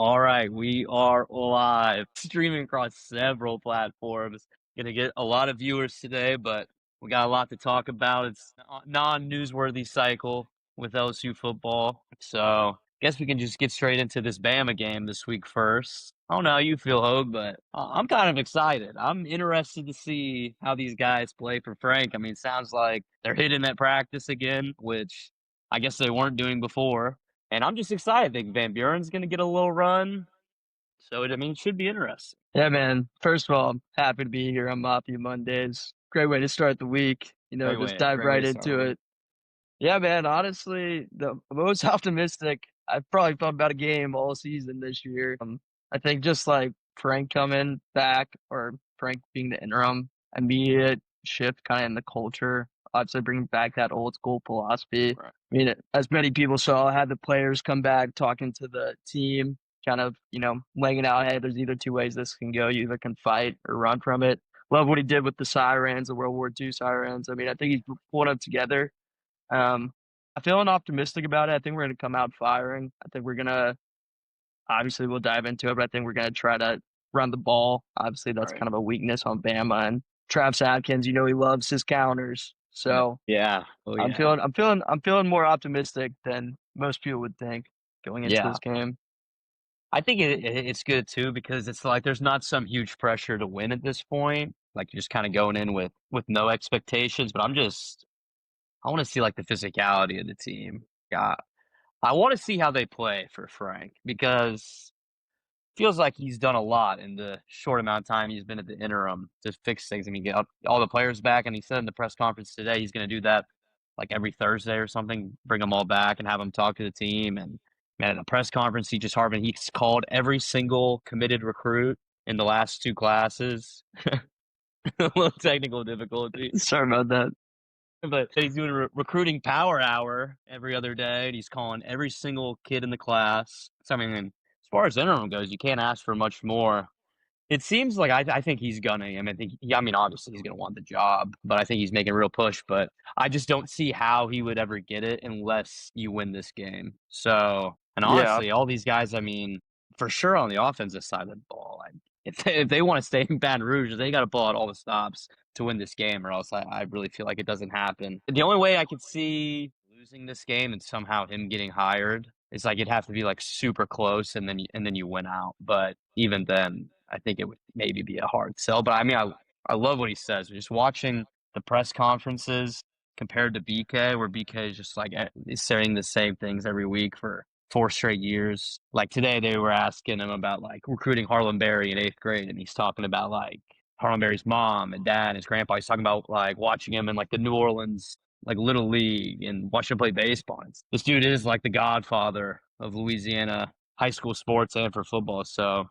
All right, we are live, streaming across several platforms. Gonna get a lot of viewers today, but we got a lot to talk about. It's a non-newsworthy cycle with LSU football, so guess we can just get straight into this Bama game this week first. I don't know how you feel, Hogue, but I'm kind of excited. I'm interested to see how these guys play for Frank. I mean, it sounds like they're hitting that practice again, which I guess they weren't doing before. And I'm just excited. I think Van Buren's going to get a little run. So, it should be interesting. Yeah, man. First of all, I'm happy to be here on Mafia Mondays. Great way to start the week. Just dive Great way right to start a into week. it. Yeah, man. Honestly, the most optimistic I've probably felt about a game all season this year. I think just like Frank coming back or Frank being the interim, immediate shift kind of in the culture. Obviously, bringing back that old school philosophy. Right. I mean, as many people saw, had the players come back talking to the team, kind of, laying it out. Hey, there's either two ways this can go. You either can fight or run from it. Love what he did with the sirens, the World War II sirens. I mean, I think he's pulling them together. I'm feeling optimistic about it. I think we're going to come out firing. I think we're going to, obviously, we'll dive into it, but I think we're going to try to run the ball. Obviously, that's Right. kind of a weakness on Bama and Travis Atkins. He loves his counters. So Yeah. Oh, I'm yeah. feeling more optimistic than most people would think going into Yeah. this game. I think it's good too because it's like there's not some huge pressure to win at this point. Like you're just kind of going in with no expectations. But I want to see like the physicality of the team. Yeah. I want to see how they play for Frank because feels like he's done a lot in the short amount of time he's been at the interim to fix things. I mean, get all the players back, and he said in the press conference today he's going to do that like every Thursday or something, bring them all back and have them talk to the team. And man, at a press conference, he's called every single committed recruit in the last two classes. A little technical difficulty, Sorry about that. but he's doing a recruiting power hour every other day, and he's calling every single kid in the class. So I mean, as far as interim goes, you can't ask for much more. It seems like I think he's gonna. Obviously he's gonna want the job, but I think he's making a real push. But I just don't see how he would ever get it unless you win this game. So, and Yeah. honestly, all these guys, for sure on the offensive side of the ball, if they want to stay in Baton Rouge, they got to pull out all the stops to win this game, or else I really feel like it doesn't happen. The only way I could see losing this game and somehow him getting hired is like it'd have to be like super close, and then you win out. But even then, I think it would maybe be a hard sell. But I love what he says. Just watching the press conferences compared to BK, where BK is just like is saying the same things every week for 4 straight years. Like today, they were asking him about like recruiting Harlem Berry in eighth grade, and he's talking about like Harlem Berry's mom and dad and his grandpa. He's talking about like watching him in like the New Orleans like little league and watching him play baseball. This dude is like the godfather of Louisiana high school sports and for football. So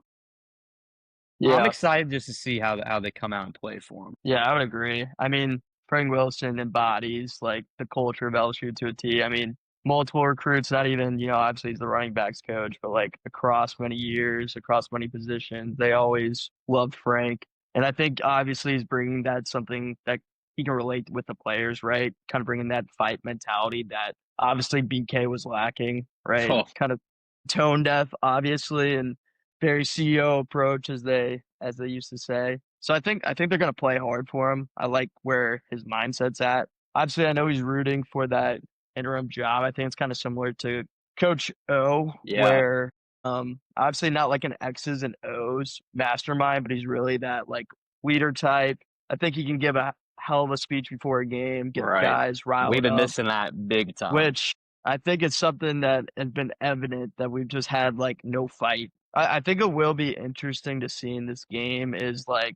I'm Yeah. excited just to see how they come out and play for him. Yeah, I would agree. I mean, Frank Wilson embodies like the culture of LSU to a T. I mean, multiple recruits, not even, obviously he's the running backs coach, but like across many years, across many positions, they always loved Frank. And I think obviously he's bringing that something that he can relate with the players, right? Kind of bringing that fight mentality that obviously BK was lacking, right? Oh, Kind of tone deaf, obviously, and very CEO approach as they used to say. So I think they're gonna play hard for him. I like where his mindset's at. Obviously, I know he's rooting for that interim job. I think it's kind of similar to Coach O, yeah, where obviously not like an X's and O's mastermind, but he's really that like leader type. I think he can give a hell of a speech before a game, get right. guys We've riled been up, missing that big time. which I think it's something that has been evident that we've just had like no fight. I think it will be interesting to see in this game is like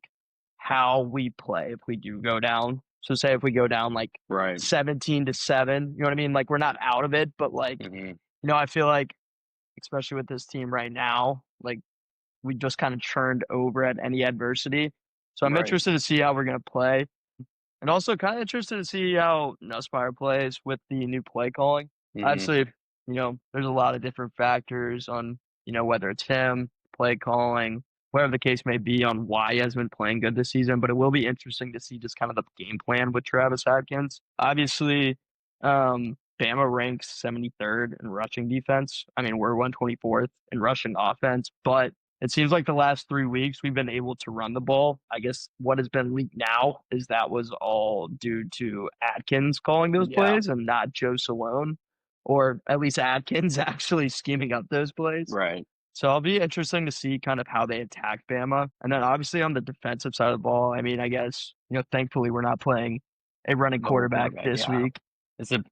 how we play if we do go down. So say if we go down like Right. 17-7, you know what I mean? Like we're not out of it, but like, Hmm. I feel like especially with this team right now, like we just kind of churned over at any adversity. So I'm Right. interested to see how we're gonna play. And also kind of interested to see how Nussmeier plays with the new play calling. Hmm. Obviously, there's a lot of different factors on, whether it's him, play calling, whatever the case may be on why he has been playing good this season. But it will be interesting to see just kind of the game plan with Travis Atkins. Obviously, Bama ranks 73rd in rushing defense. I mean, we're 124th in rushing offense, but it seems like the last 3 weeks we've been able to run the ball. I guess what has been leaked now is that was all due to Atkins calling those Yeah, plays and not Joe Salone, or at least Atkins actually scheming up those plays. right. So it'll be interesting to see kind of how they attack Bama. And then obviously on the defensive side of the ball, I mean, I guess, thankfully we're not playing a running Mobile quarterback quarterback. this Yeah, week.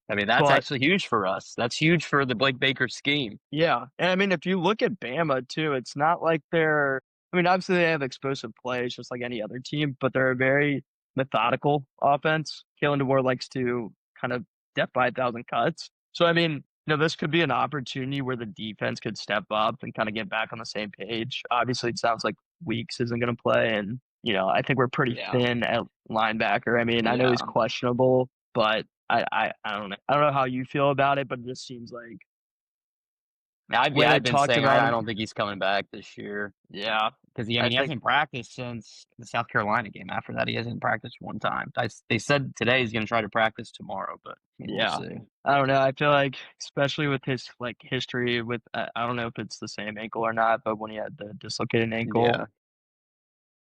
I mean, that's But actually huge for us. That's huge for the Blake Baker scheme. yeah, and I mean, if you look at Bama too, it's not like they're. I mean, obviously they have explosive plays just like any other team, but they're a very methodical offense. Kalen DeBoer likes to kind of death by 1,000 cuts. So I mean, this could be an opportunity where the defense could step up and kind of get back on the same page. Obviously, it sounds like Weeks isn't going to play, and I think we're pretty Yeah, thin at linebacker. I mean, I know he's yeah. questionable, but I don't know. I don't know how you feel about it, but it just seems like way they I've been talked saying about I him. don't think he's coming back this year Yeah, because I I mean he think hasn't practiced since the South Carolina game. After that, he hasn't practiced one time. They said today he's going to try to practice tomorrow, but I mean we'll yeah. see. I don't know. I feel like especially with his like history with I don't know if it's the same ankle or not, but when he had the dislocated ankle, Yeah,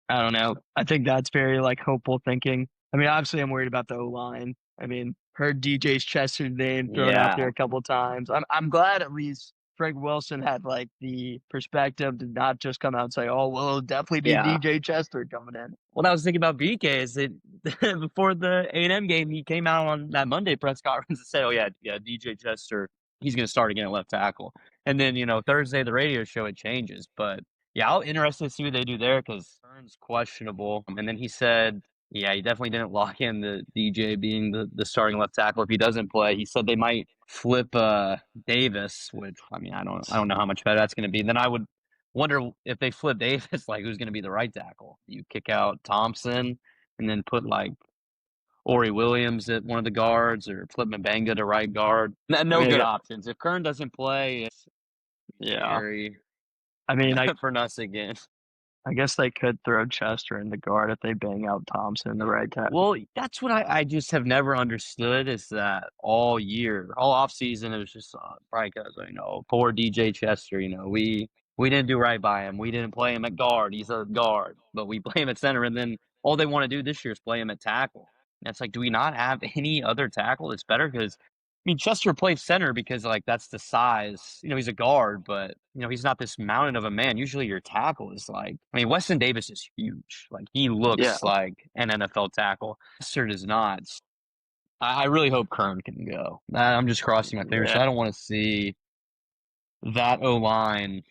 I don't know. I think that's very like hopeful thinking. I mean, obviously I'm worried about the O line. I mean, heard DJ's Chester's name thrown out there yeah, a couple of times. I'm glad at least Frank Wilson had like the perspective to not just come out and say, "Oh, well, it'll definitely be yeah. DJ Chester coming in." What I was thinking about BK is that before the A&M game, he came out on that Monday press conference and said, "Oh yeah, DJ Chester, he's going to start again at left tackle." And then Thursday the radio show it changes, but yeah, I'm interested to see what they do there because Hearn's questionable. And then he said, yeah, he definitely didn't lock in the DJ being the starting left tackle if he doesn't play. He said they might flip Davis, which I mean I don't know how much better that's going to be. Then I would wonder if they flip Davis, like who's going to be the right tackle? You kick out Thompson and then put like Ori Williams at one of the guards, or flip Mbanga to right guard. No, I no mean, good options. If Kern doesn't play, it's yeah. scary I mean, for us again. I guess they could throw Chester in the guard if they bang out Thompson in the right tackle. Well, that's what I just have never understood is that all year, all off season, it was just probably because poor DJ Chester. We didn't do right by him. We didn't play him at guard. He's a guard, but we play him at center, and then all they want to do this year is play him at tackle. And it's like, do we not have any other tackle that's better? Because I mean, Chester plays center because like that's the size. He's a guard, but he's not this mountain of a man. Usually your tackle is like, I mean, Weston Davis is huge. Like he Yeah, looks like an NFL tackle. Chester does not. I really hope Kern can go. I'm just crossing my fingers. yeah. I don't want to see that O line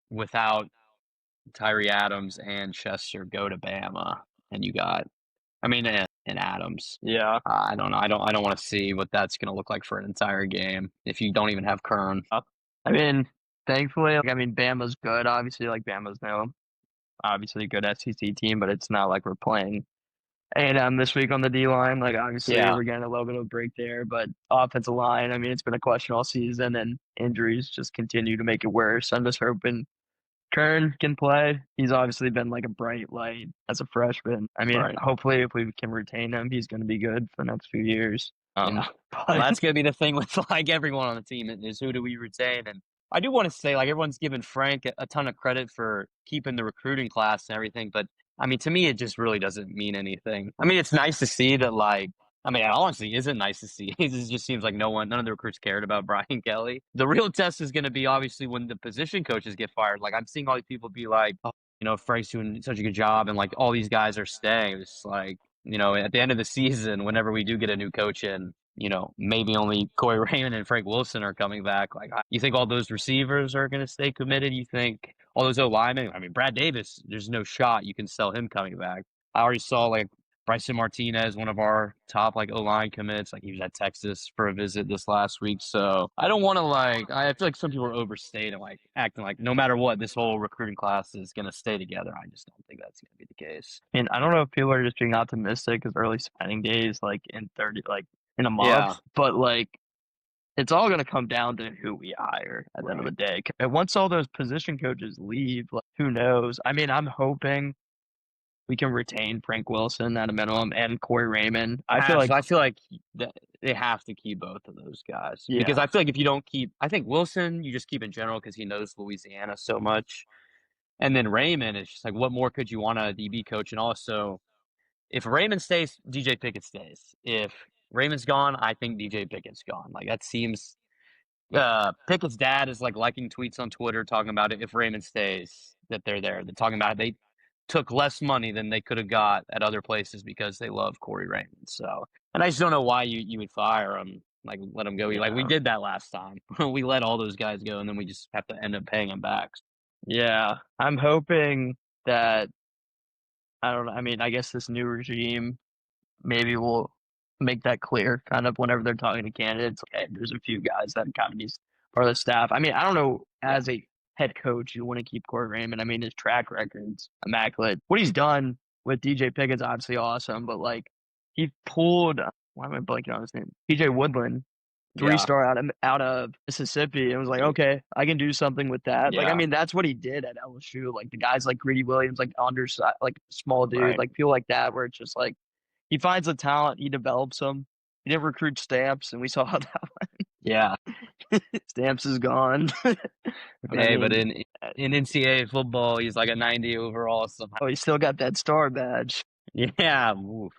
without Tyree Adams and Chester go to Bama, and you got, I mean, and Adams. Yeah. I don't know. I don't want to see what that's going to look like for an entire game if you don't even have Kern. I mean, thankfully, like, I mean, Bama's good. Obviously, like Bama's now obviously a good SEC team, but it's not like we're playing A&M this week on the D line. Like, obviously, Yeah, we're getting a little bit of a break there, but offensive line, I mean, it's been a question all season, and injuries just continue to make it worse. I'm just hoping Kern can play. He's obviously been like a bright light as a freshman. I mean, right. hopefully, if we can retain him, he's going to be good for the next few years. Yeah. Well, But that's going to be the thing with like everyone on the team is who do we retain? And I do want to say like everyone's given Frank a ton of credit for keeping the recruiting class and everything, but I mean to me it just really doesn't mean anything. I mean it's nice to see that I mean it honestly isn't nice to see. It just seems like none of the recruits cared about Brian Kelly. The real test is going to be obviously when the position coaches get fired. Like I'm seeing all these people be like, oh, Frank's doing such a good job and like all these guys are staying. It's like at the end of the season, whenever we do get a new coach in, maybe only Corey Raymond and Frank Wilson are coming back. Like, you think all those receivers are going to stay committed? You think all those O linemen? I mean, Brad Davis, there's no shot you can sell him coming back. I already saw like Bryson Martinez, one of our top like O line commits. Like he was at Texas for a visit this last week. So I don't want to I feel like some people are overstating, like acting like no matter what, this whole recruiting class is going to stay together. I just don't think that's going to be the case. and I don't know if people are just being optimistic because early signing days, like in 30, like in a Yeah, month, but like it's all going to come down to who we hire at the end of the right. day. And once all those position coaches leave, like, who knows? I mean, I'm hoping. we can retain Frank Wilson at a minimum and Corey Raymond. I feel Have like, to. I feel like that they have to keep both of those guys because yeah, I feel like if you don't keep, I think Wilson you just keep in general because he knows Louisiana so much, and then Raymond is just like what more could you want out of a DB coach? And also, if Raymond stays, DJ Pickett stays. If Raymond's gone, I think DJ Pickett's gone. Like that seems. Pickett's dad is like liking tweets on Twitter talking about it. If Raymond stays, that they're there. They're talking about it. They took less money than they could have got at other places because they love Corey Raymond. So, and I just don't know why you would fire him, like let him go. Like we yeah, did that last time. We let all those guys go, and then we just have to end up paying them back. yeah. I'm hoping that I don't know. I mean, I guess this new regime maybe will make that clear kind of whenever they're talking to candidates. Okay, there's a few guys that kind of needs part of the staff. I mean, I don't know Yeah, as a head coach you want to keep Corey Raymond. I mean, his track record's immaculate. What he's done with DJ Pickett's obviously awesome, but like he pulled why am I blanking on his name? PJ Woodland, three yeah, star out of Mississippi, and was like, okay, I can do something with that. Like, I yeah. mean, that's what he did at LSU. Like the guys like Greedy Williams, like undersized, like small dude, Right. like feel like that, where it's just like he finds a talent, he develops them. He didn't recruit Stamps, and we saw how that Yeah. Stamps is gone. But I Hey, but mean, in NCAA football, he's like a 90 overall somehow. oh, he still got that star badge. Yeah. Oof.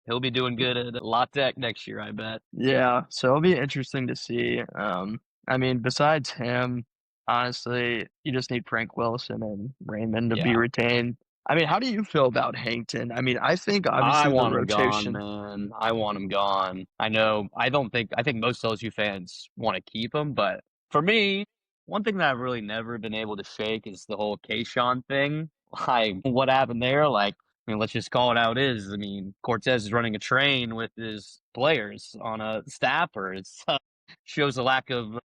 He'll be doing good at La Tech next year, I bet. Yeah, so it'll be interesting to see. I mean, besides him, honestly, you just need Frank Wilson and Raymond to be Yeah. retained. I mean, how do you feel about Hankton? I mean, I think I obviously the want him gone, rotation. man. I want him gone. I know. I don't think. I think most LSU fans want to keep him, but for me, one thing that I've really never been able to shake is the whole Kayshawn thing. Like, what happened there? Like, I mean, let's just call it how it is. I mean, Cortez is running a train with his players on a staffer. It's shows a lack of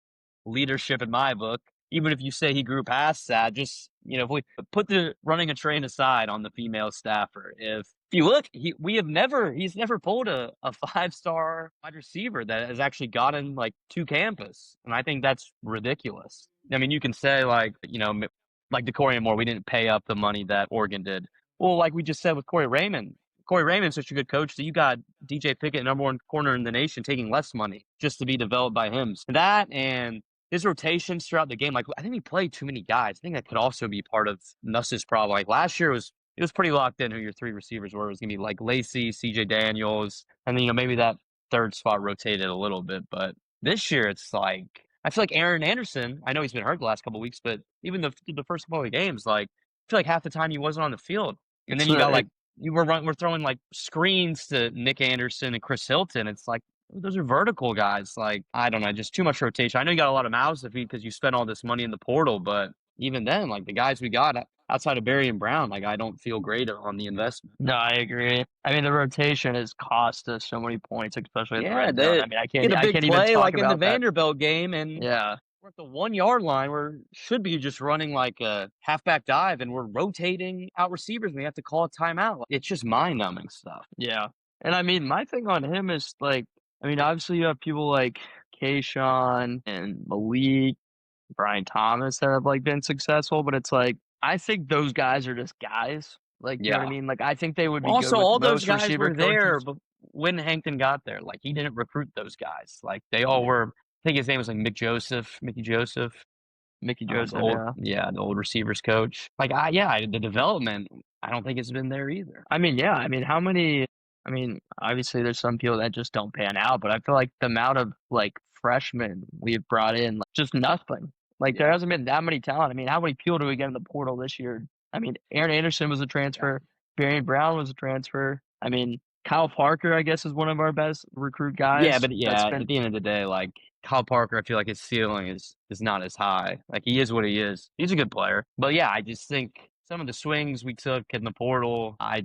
leadership in my book. Even if you say he grew past that, just if we put the running a train aside on the female staffer, if you look, he's never pulled a 5-star wide receiver that has actually gotten like to campus, and I think that's ridiculous. I mean, you can say like like DeCorian Moore, we didn't pay up the money that Oregon did. Well, like we just said with Corey Raymond, Corey Raymond's such a good coach that you got DJ Pickett, number one corner in the nation, taking less money just to be developed by him. So that and his rotations throughout the game, like I think he played too many guys. I think that could also be part of Nuss's problem. Like last year it was pretty locked in who your three receivers were. It was gonna be like Lacey, CJ Daniels, and then maybe that third spot rotated a little bit. But this year it's like I feel like Aaron Anderson. I know he's been hurt the last couple of weeks, but even the first couple of games, like I feel like half the time he wasn't on the field. And then It's you got it, like we're throwing like screens to Nick Anderson and Chris Hilton. It's like those are vertical guys. Like I don't know, just too much rotation. I know you got a lot of mouths to feed because you spent all this money in the portal, but even then, like the guys we got outside of Barry and Brown, like I don't feel great on the investment. no, I agree. I mean, the rotation has cost us so many points, especially in the Yeah, red zone. they I mean, get a I big can't even play talk like in the about that. Vanderbilt game, and Yeah. we're at the 1 yard line. We're should be just running like a halfback dive, and we're rotating out receivers. And we have to call a timeout. It's just mind numbing stuff. Yeah. And I mean, my thing on him is like, I mean, obviously you have people like Kayshawn and Malik, Brian Thomas that have like been successful, but it's like, I think those guys are just guys. Like, you know what I Yeah. mean? Like, I think they would be good Also, with all those most guys receiver were there coaches. when Hankton got there. Like he didn't recruit those guys. Like they all Yeah. were. I think his name was like Mickey Joseph, Mickey Joseph, yeah. the old receivers coach. Like the development. I don't think it's been there either. I mean, yeah. I mean, how many? I mean, obviously, there's some people that just don't pan out, but I feel like the amount of like freshmen we've brought in, like, just nothing. Like, there Yeah, hasn't been that many talent. I mean, how many people do we get in the portal this year? I mean, Aaron Anderson was a yeah, transfer. Barry Brown was a transfer. I mean, Kyle Parker, I guess, is one of our best recruit yeah. guys. But That's yeah, been at the end of the day, like Kyle Parker, I feel like his ceiling is not as high. Like he is what he is. He's a good player. But yeah, I just think some of the swings we took in the portal, I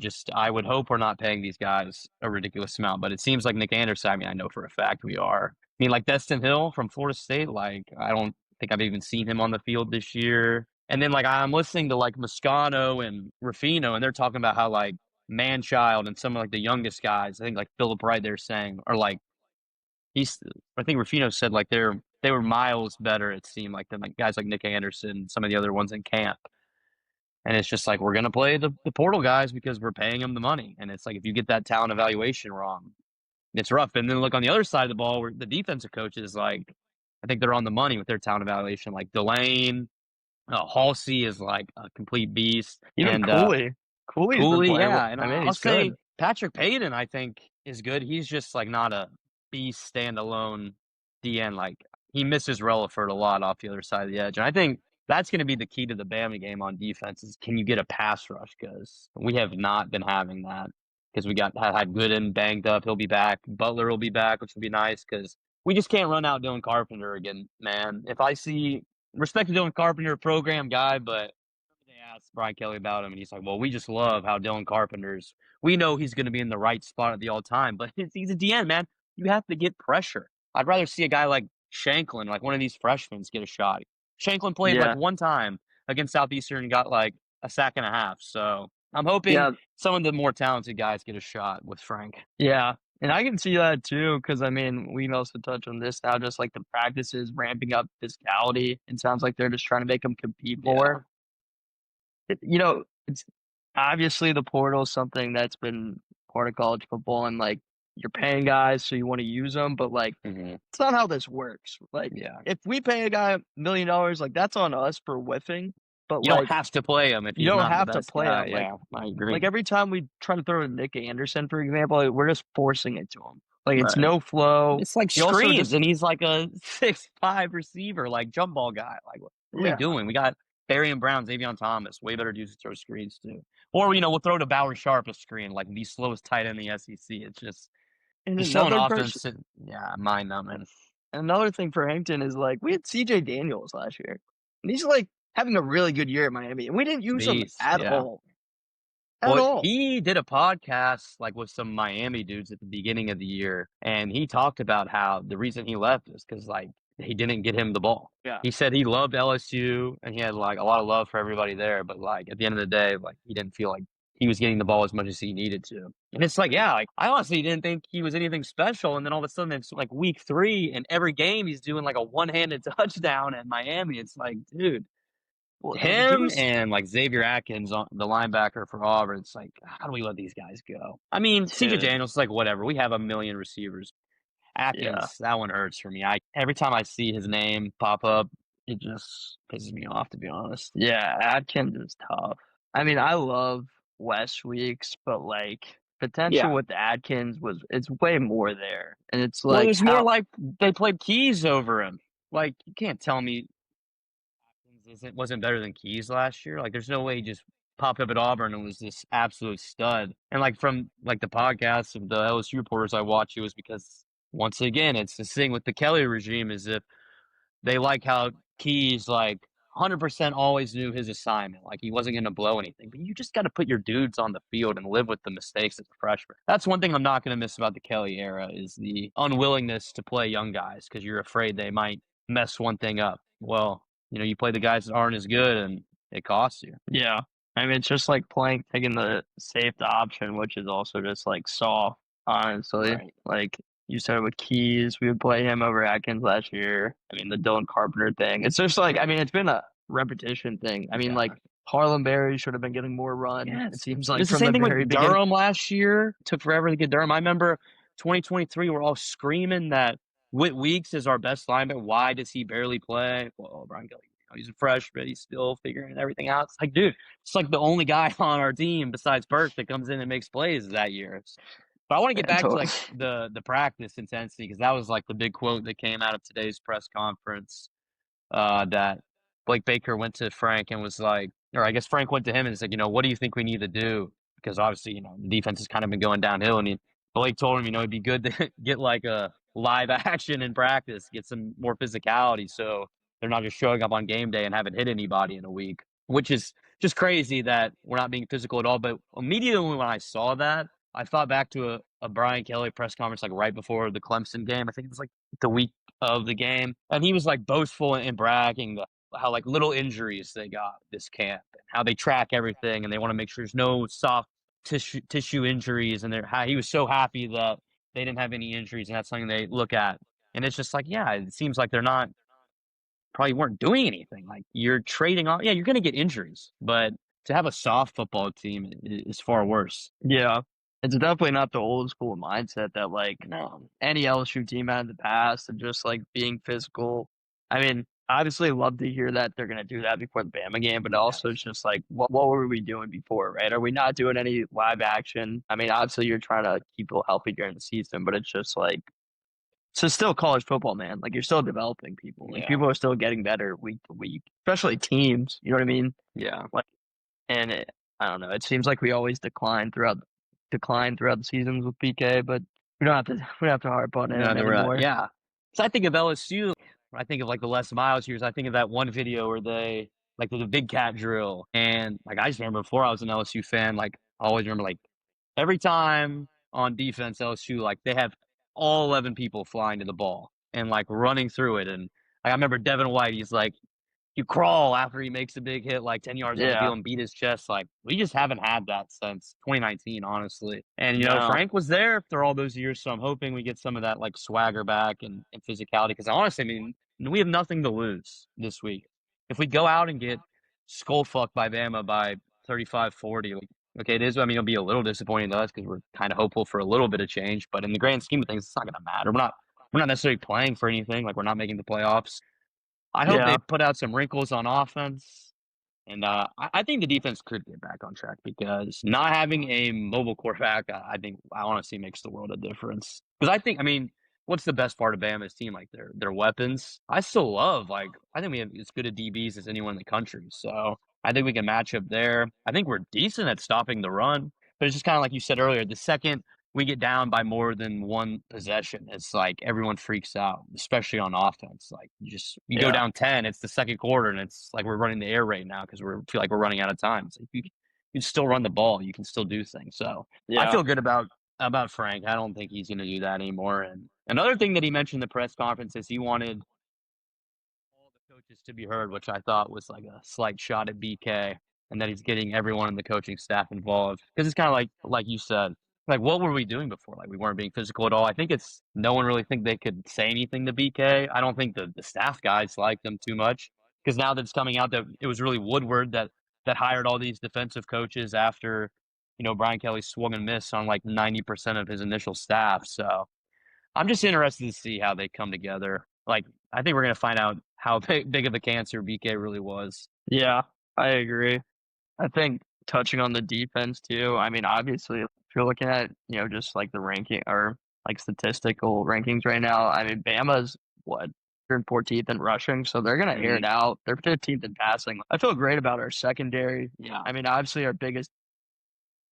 would hope we're not paying these guys a ridiculous amount. But it seems like Nick Anderson. I mean, I know for a fact we are. I mean, like Destin Hill from Florida State. Like I don't think I've even seen him on the field this year. And then like I'm listening to like Moscano and Rafino, and they're talking about how like Manchild and some of like the youngest guys. I think like Philip Wright. They're saying are like he's I think Rufino said like they were miles better, it seemed like, than like guys like Nick Anderson, some of the other ones in camp. And it's just like we're gonna play the portal guys because we're paying them the money. And it's like if you get that talent evaluation wrong, it's rough. And then look on the other side of the ball where the defensive coaches like I think they're on the money with their talent evaluation. Like Delane, Halsey is like a complete beast, Even and Cooley's been Cooley, playing well. yeah, and I mean, I'll he's say good. Patrick Payton, I think, is good. He's just like not a beast standalone DN. Like he misses Relaford a lot off the other side of the edge, and I think that's going to be the key to the Bama game on defense is can you get a pass rush? Because we have not been having that. Because we got had Gooden banged up, he'll be back. Butler will be back, which will be nice. Because we just can't run out Dylan Carpenter again, man. If I see respect to Dylan Carpenter, program guy, but they asked Brian Kelly about him, and he's like, "Well, we just love how Dylan Carpenter's. We know he's going to be in the right spot at the all time, but he's a DN, man. You have to get pressure. I'd rather see a guy like Shanklin, like one of these freshmen, get a shot. Shanklin played like Yeah, one time against Southeastern and got like a sack and a half. So I'm hoping yeah, some of the more talented guys get a shot with Frank. yeah. And I can see that too, because I mean, we can also touch on this now, just like the practices ramping up physicality. It sounds like they're just trying to make them compete Yeah. more. You know, it's obviously the portal is something that's been part of college football, and like you're paying guys, so you want to use them, but like Hmm. it's not how this works. Like Yeah. if we pay a guy $1 million, like that's on us for whiffing, but You don't like have to play him if you he's don't not the have to best play guy. him. Yeah, I Like agree. every time we try to throw a Nick Anderson, for example, like, we're just forcing it to him. Like it's Right. no flow. It's like He also screens, just and he's like a 6'5" receiver, like jump ball guy. Like, what are we yeah. doing? We got Darian Brown, Xavier Thomas, way better dudes to throw screens to. Or, we'll throw to Bauer Sharp a screen, like the slowest tight end in the SEC. It's just, And he's still an another person, offense. Yeah, mind numbing. another thing for Hankton is like we had CJ Daniels last year, and he's like having a really good year at Miami, and we didn't use him Beast, at yeah. all, at Well, all. he did a podcast like with some Miami dudes at the beginning of the year, and he talked about how the reason he left is because like he didn't get him the ball. Yeah. He said he loved LSU and he had like a lot of love for everybody there, but like at the end of the day, like he didn't feel like he was getting the ball as much as he needed to. And it's like, yeah, like I honestly didn't think he was anything special. And then all of a sudden it's like week 3 and every game he's doing like a one-handed touchdown at Miami. It's like, dude, Well, and he him was and like Xavier Atkins, the linebacker for Auburn. It's like, how do we let these guys go? I mean, CJ dude. Daniels, like whatever. We have a million receivers. Yeah. Atkins, that one hurts for me. I every time I see his name pop up, it just pisses me off, to be honest. Yeah, Atkins is tough. I mean, I love West Weeks, but like potential Yeah. with Atkins was it's way more there. And it's Well, like there's more how like they played Keys over him. Like you can't tell me Atkins wasn't better than Keys last year. Like there's no way he just popped up at Auburn and was this absolute stud. And like from like the podcasts of the LSU reporters I watch, it was because once again it's the thing with the Kelly regime is if they like how Keys like 100% always knew his assignment. Like he wasn't going to blow anything. But you just got to put your dudes on the field and live with the mistakes as a freshman. That's one thing I'm not going to miss about the Kelly era is the unwillingness to play young guys because you're afraid they might mess one thing up. Well, you play the guys that aren't as good and it costs you. yeah. I mean it's just like taking the safe option, which is also just like soft, honestly. Right. Like you said with Keys, we would play him over Atkins last year. I mean the Dylan Carpenter thing. It's just like I mean it's been a repetition thing. I mean like Yeah. Harlem Berry should have been getting more run, it Yes. seems It like was the from the same thing very with beginning. Durham last year. It took forever to get Durham. I remember 2023, we're all screaming that Whit Weeks is our best lineman. Why does he barely play? Well, Brian Kelly, he's a freshman. He's still figuring everything out. It's like, dude, it's like the only guy on our team besides Burke that comes in and makes plays that year. But I want to get And back to so like the practice intensity because that was like the big quote that came out of today's press conference that Blake Baker went to Frank and was like, or I guess Frank went to him and said, what do you think we need to do? Because obviously, the defense has kind of been going downhill. And Blake told him, it'd be good to get like a live action in practice, get some more physicality. So they're not just showing up on game day and haven't hit anybody in a week, which is just crazy that we're not being physical at all. But immediately when I saw that, I thought back to a Brian Kelly press conference like right before the Clemson game. I think it was like the week of the game, and he was like boastful and bragging how like little injuries they got this camp, and how they track everything, and they want to make sure there's no soft tissue injuries, and how he was so happy that they didn't have any injuries, and that's something they look at. And it's just like, yeah, it seems like they're not probably weren't doing anything. Like you're trading off, yeah, you're gonna get injuries, but to have a soft football team is far worse. Yeah. It's definitely not the old school mindset that like No. any LSU team had in the past and just like being physical. I mean, obviously love to hear that they're gonna do that before the Bama game, but also it's Yes. just like what were we doing before, right? Are we not doing any live action? I mean, obviously you're trying to keep people healthy during the season, but it's just like so still college football, man. Like you're still developing people. Like Yeah. people are still getting better week to week, especially teams. You know what I mean? Yeah. Like, and I don't know. It seems like we always decline throughout the seasons with PK, but we don't have to harp on No, him they were anymore. yeah. So I think of LSU. When I think of like the Les Miles years. I think of that one video where they like the big cat drill, and like I just remember before I was an LSU fan. Like I always remember like every time on defense LSU, like they have all 11 people flying to the ball and like running through it, and like, I remember Devin White. He's like you crawl after he makes a big hit like 10 yards on the Yeah. field and beat his chest. Like, we just haven't had that since 2019, honestly. And, No. Frank was there after all those years, so I'm hoping we get some of that, like, swagger back and physicality. Because honestly, I mean, we have nothing to lose this week. If we go out and get skull fucked by Bama by 35-40, like, okay, it is. I mean, it'll be a little disappointing to us because we're kind of hopeful for a little bit of change. But in the grand scheme of things, it's not going to matter. We're not necessarily playing for anything. Like, we're not making the playoffs. I hope they Yeah. put out some wrinkles on offense, and I think the defense could get back on track because not having a mobile quarterback, I think, I honestly makes the world of difference. Because I think, I mean, what's the best part of Bama's team? Like their weapons. I still love like I think we have as good a DBs as anyone in the country. So I think we can match up there. I think we're decent at stopping the run, but it's just kind of like you said earlier. The second we get down by more than one possession, it's like everyone freaks out, especially on offense. Like you go Yeah. down 10, it's the second quarter, and it's like we're running the air raid now because we feel like we're running out of time. It's like you can still run the ball, you can still do things. So I Yeah. feel good about Frank. I don't think he's going to do that anymore. And another thing that he mentioned in the press conference is he wanted all the coaches to be heard, which I thought was like a slight shot at BK, and that he's getting everyone in the coaching staff involved because it's kind of like you said, like what were we doing before? Like we weren't being physical at all. I think it's no one really think they could say anything to BK. I don't think the staff guys liked them too much because now that it's coming out that it was really Woodward that hired all these defensive coaches after Brian Kelly swung and missed on like 90% of his initial staff. So I'm just interested to see how they come together. Like, I think we're gonna find out how big of a cancer BK really was. Yeah. I agree. I think touching on the defense too. I mean, obviously, if you're looking at just like the ranking or like statistical rankings right now, I mean, Bama's what 14th in rushing, so they're gonna air it Mhm. out. They're 15th in passing. I feel great about our secondary. Yeah, I mean, obviously, our biggest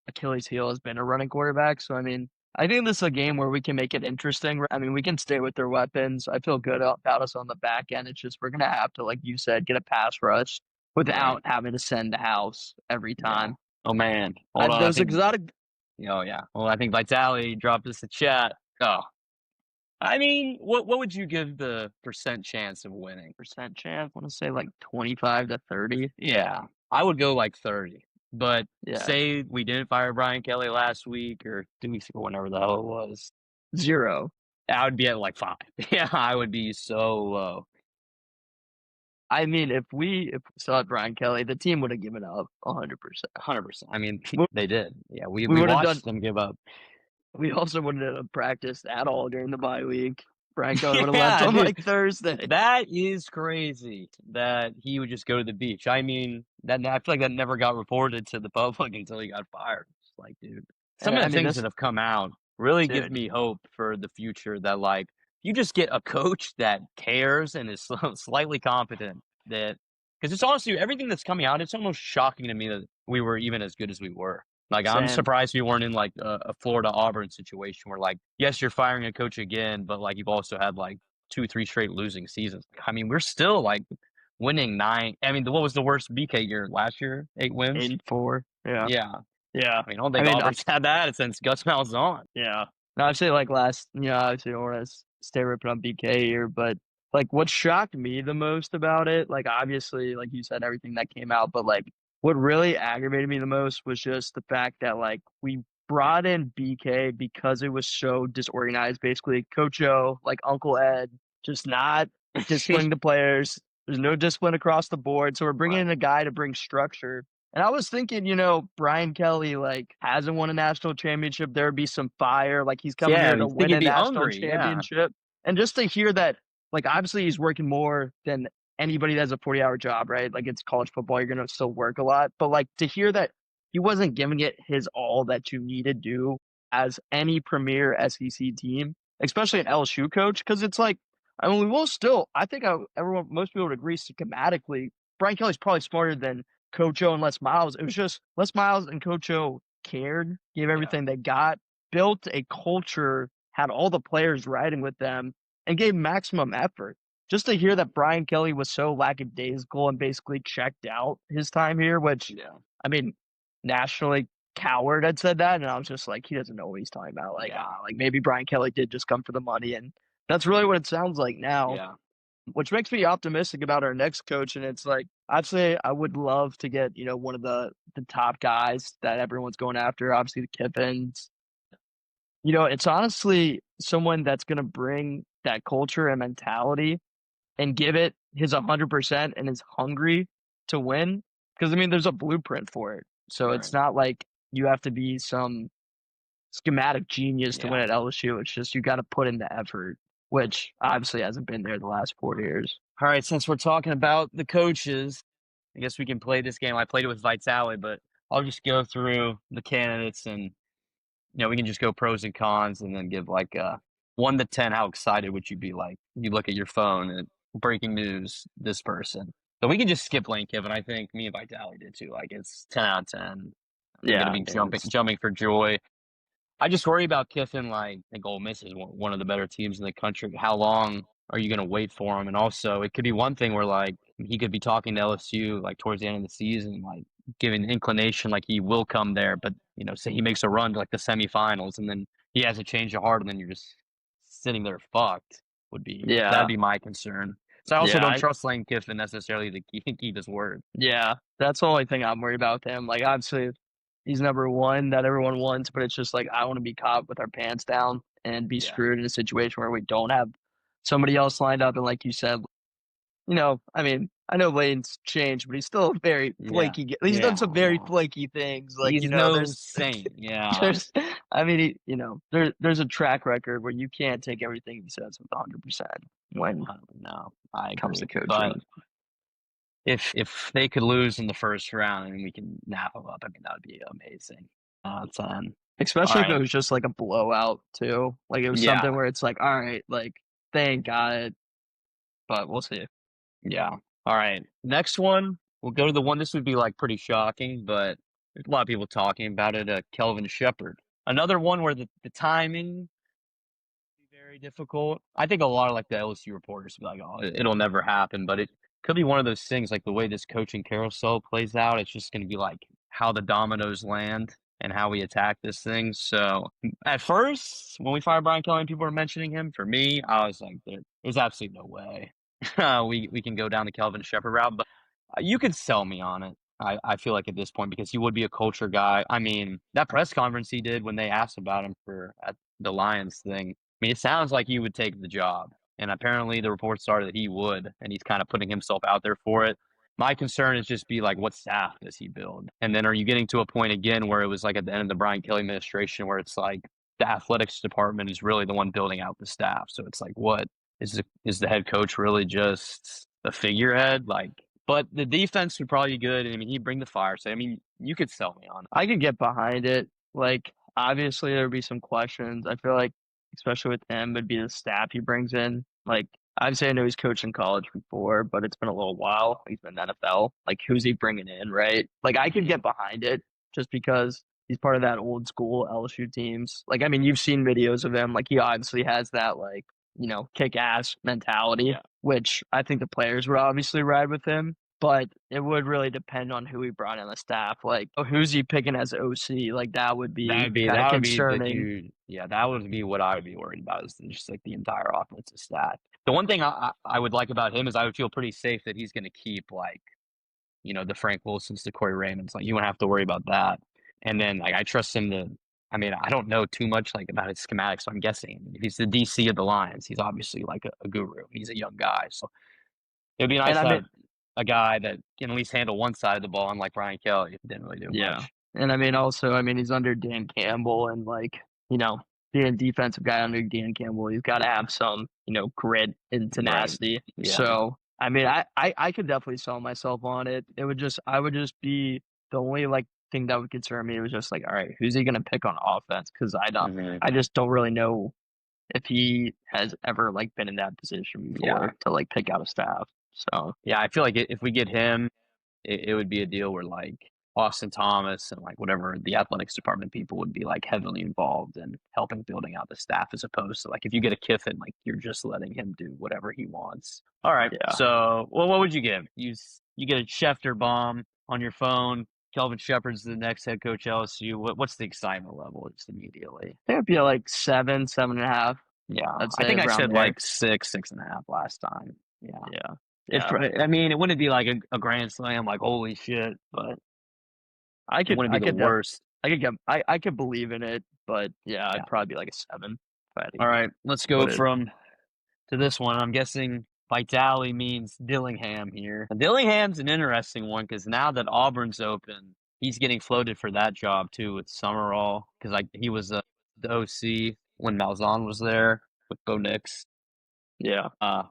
Achilles heel has been a running quarterback. So I mean, I think this is a game where we can make it interesting. I mean, we can stay with their weapons. I feel good about us on the back end. It's just we're gonna have to, like you said, get a pass rush right. without having to send the house every Yeah. time. Oh man, hold on. I Those think. exotic Oh yeah. Well, I think Vitali dropped us a chat. Oh, I mean, what would you give the percent chance of winning? percent chance, I want to say like 25 to 30. Yeah, I would go like 30. But Yeah, say we didn't fire Brian Kelly last week or 2 weeks ago, whenever the hell it was, zero. I would be at like 5. Yeah, I would be so low. I mean, if we still had Brian Kelly, the team would have given up 100%. 100%. I mean, We they did. Yeah, we we we would have done. watched them give up. We also wouldn't have practiced at all during the bye week. Brian Kelly would have left Yeah, on dude. like Thursday. That is crazy that he would just go to the beach. I mean, that I feel like that never got reported to the public until he got fired. It's like, dude, some And of I the mean, things that this have come out really give dude, me hope for the future that like you just get a coach that cares and is slightly competent that because it's honestly everything that's coming out, it's almost shocking to me that we were even as good as we were. Like I'm same. surprised we weren't in like a Florida Auburn situation where like yes you're firing a coach again, but like you've also had like 2, 3 straight losing seasons. I mean, we're still like winning 9. I mean, what was the worst BK year last year? 8 wins. 8-4. Yeah. Yeah, Yeah. I mean, I don't I think mean, Auburn's had that since Gus Malzahn. yeah. No, I'd say like last, obviously don't want to stay ripping on BK here, but like what shocked me the most about it, like obviously, like you said, everything that came out, but like what really aggravated me the most was just the fact that like we brought in BK because it was so disorganized. Basically, Coach O, like Uncle Ed, just not disciplining the players. There's no discipline across the board. So we're bringing Right. in a guy to bring structure. And I was thinking, Brian Kelly like hasn't won a national championship. There would be some fire. Like he's coming Yeah, here to you think win he'd a be national hungry. Yeah, championship. And just to hear that, like obviously he's working more than anybody that has a 40-hour job, right? Like it's college football, you're gonna still work a lot. But like to hear that he wasn't giving it his all that you need to do as any premier SEC team, especially an LSU coach, because it's like, I mean, we will still, I think everyone, most people would agree schematically, Brian Kelly's probably smarter than Coach O and Les Miles. It was just Les Miles and Coach O cared, gave yeah, everything they got, built a culture, had all the players riding with them, and gave maximum effort. Just to hear that Brian Kelly was so lackadaisical and basically checked out his time here, which, yeah, I mean, nationally, Coward had said that, and I was just like, he doesn't know what he's talking about. Like, yeah, like maybe Brian Kelly did just come for the money, and that's really what it sounds like now, yeah. which makes me optimistic about our next coach. And it's like I'd say I would love to get one of the top guys that everyone's going after. Obviously, the Kiffins. It's honestly someone that's going to bring that culture and mentality and give it his 100% and is hungry to win. Because I mean, there's a blueprint for it, so it's Right. not like you have to be some schematic genius to win Yeah. at LSU. It's just you got to put in the effort, which obviously hasn't been there the last 4 years. All right, since we're talking about the coaches, I guess we can play this game. I played it with Vitali, but I'll just go through the candidates and we can just go pros and cons and then give like 1 to 10. How excited would you be? Like you look at your phone and breaking news, this person. So we can just skip Lane Kiffin. I think me and Vitali did too. Like it's 10 out of 10. I'm Yeah, gonna I be mean, jumping for joy. I just worry about Kiffin. Like, I think Ole Miss is one of the better teams in the country. How long are you going to wait for him? And also, it could be one thing where like he could be talking to LSU like towards the end of the season, like giving an inclination like he will come there. But say he makes a run to like the semifinals, and then he has a change of heart, and then you're just sitting there fucked. That'd yeah, be my concern. So I also yeah, don't trust Lane Kiffin necessarily to keep his word. yeah. That's the only thing I'm worried about with him. Like, obviously, he's number one that everyone wants, but it's just like I want to be caught with our pants down and be Yeah, screwed in a situation where we don't have somebody else lined up. And like you said, I mean, I know Lane's changed, but he's still a very yeah, flaky. He's done yeah, some very yeah. flaky things. Like, He's no there's, saint. Yeah. there's, I mean, there's a track record where you can't take everything he says with 100% when it No, I comes to agree. But coaching. if they could lose in the first round and we can nap them up, I mean that would be amazing. 10. All Especially if it right. was just like a blowout too. Like it was something Yeah. where it's like, all right, like thank God, but we'll see. Yeah. All right. Next one, we'll go to the one. This would be like pretty shocking, but there's a lot of people talking about it. Kelvin Shepherd. Another one where the timing be very difficult. I think a lot of like the LSU reporters will be like, "Oh, it'll never happen," but it could be one of those things like the way this coaching carousel plays out. It's just going to be like how the dominoes land and how we attack this thing. So at first, when we fired Brian Kelly and people were mentioning him, for me, I was like, "There's absolutely no way we can go down the Kelvin Shepherd route." But you could sell me on it. I feel like at this point because he would be a culture guy. I mean, that press conference he did when they asked about him for at the Lions thing. I mean, it sounds like he would take the job, and apparently the reports are that he would, and he's kind of putting himself out there for it. My concern is just be like, what staff does he build? And then are you getting to a point again where it was like at the end of the Brian Kelly administration where it's like the athletics department is really the one building out the staff? So it's like, what is the head coach really just a figurehead? Like, but the defense would probably be good. I mean, he'd bring the fire. So I mean, you could sell me on it. I could get behind it. Like obviously there would be some questions. I feel like especially with him would be the staff he brings in. Like obviously I know he's coached in college before, but it's been a little while. He's been in the NFL. Like who's he bringing in, right? Like I could Mhm. get behind it just because he's part of that old school LSU teams. Like I mean you've seen videos of him. Like he obviously has that like, kick ass mentality, Yeah. which I think the players would obviously ride with him, but it would really depend on who he brought in the staff. Like, who's he picking as OC? Like, that would be kind of That would be the concerning. huge, yeah, that would be what I would be worried about is just like the entire offensive staff. The one thing I would like about him is I would feel pretty safe that he's going to keep like, the Frank Wilsons, the Corey Raymonds. Like you won't have to worry about that. And then like I trust him to, I mean, I don't know too much like about his schematics, so I'm guessing if he's the DC of the Lions, he's obviously like a guru. He's a young guy. So it'd be And nice I to mean, have. a guy that can at least handle one side of the ball, unlike Brian Kelly, didn't really do Yeah. much. And I mean, also, I mean, he's under Dan Campbell and like, being a defensive guy under Dan Campbell, he's got to have some, grit and Right. tenacity. Yeah. So, I mean, I could definitely sell myself on it. I would just be the only like thing that would concern me was just like, all right, who's he going to pick on offense? Because Hmm. I just don't really know if he has ever like been in that position Yeah. before to like pick out a staff. So, Yeah. I feel like if we get him, it would be a deal where like Austin Thomas and like whatever the athletics department people would be like heavily involved in helping building out the staff as opposed to like if you get a Kiffin, like you're just letting him do whatever he wants. All right. yeah. So, well, what would you give? You get a Schefter bomb on your phone. Kelvin Shepard's the next head coach LSU. What's the excitement level just immediately? I think it'd be like 7, 7.5. Yeah, I'd I say think I around said there. like 6.5 last time. Yeah, Yeah. it's. Yeah. I mean, it wouldn't be like a grand slam, like holy shit, but it wouldn't be I the could worst. I could believe in it, but yeah, Yeah. I'd probably be like a 7 if I had All to right, let's go put it. from to this one. I'm guessing Vitale means Dillingham here. And Dillingham's an interesting one because now that Auburn's open, he's getting floated for that job too with Summerall because like he was the OC when Malzahn was there with Bo Nix. Yeah. Uh,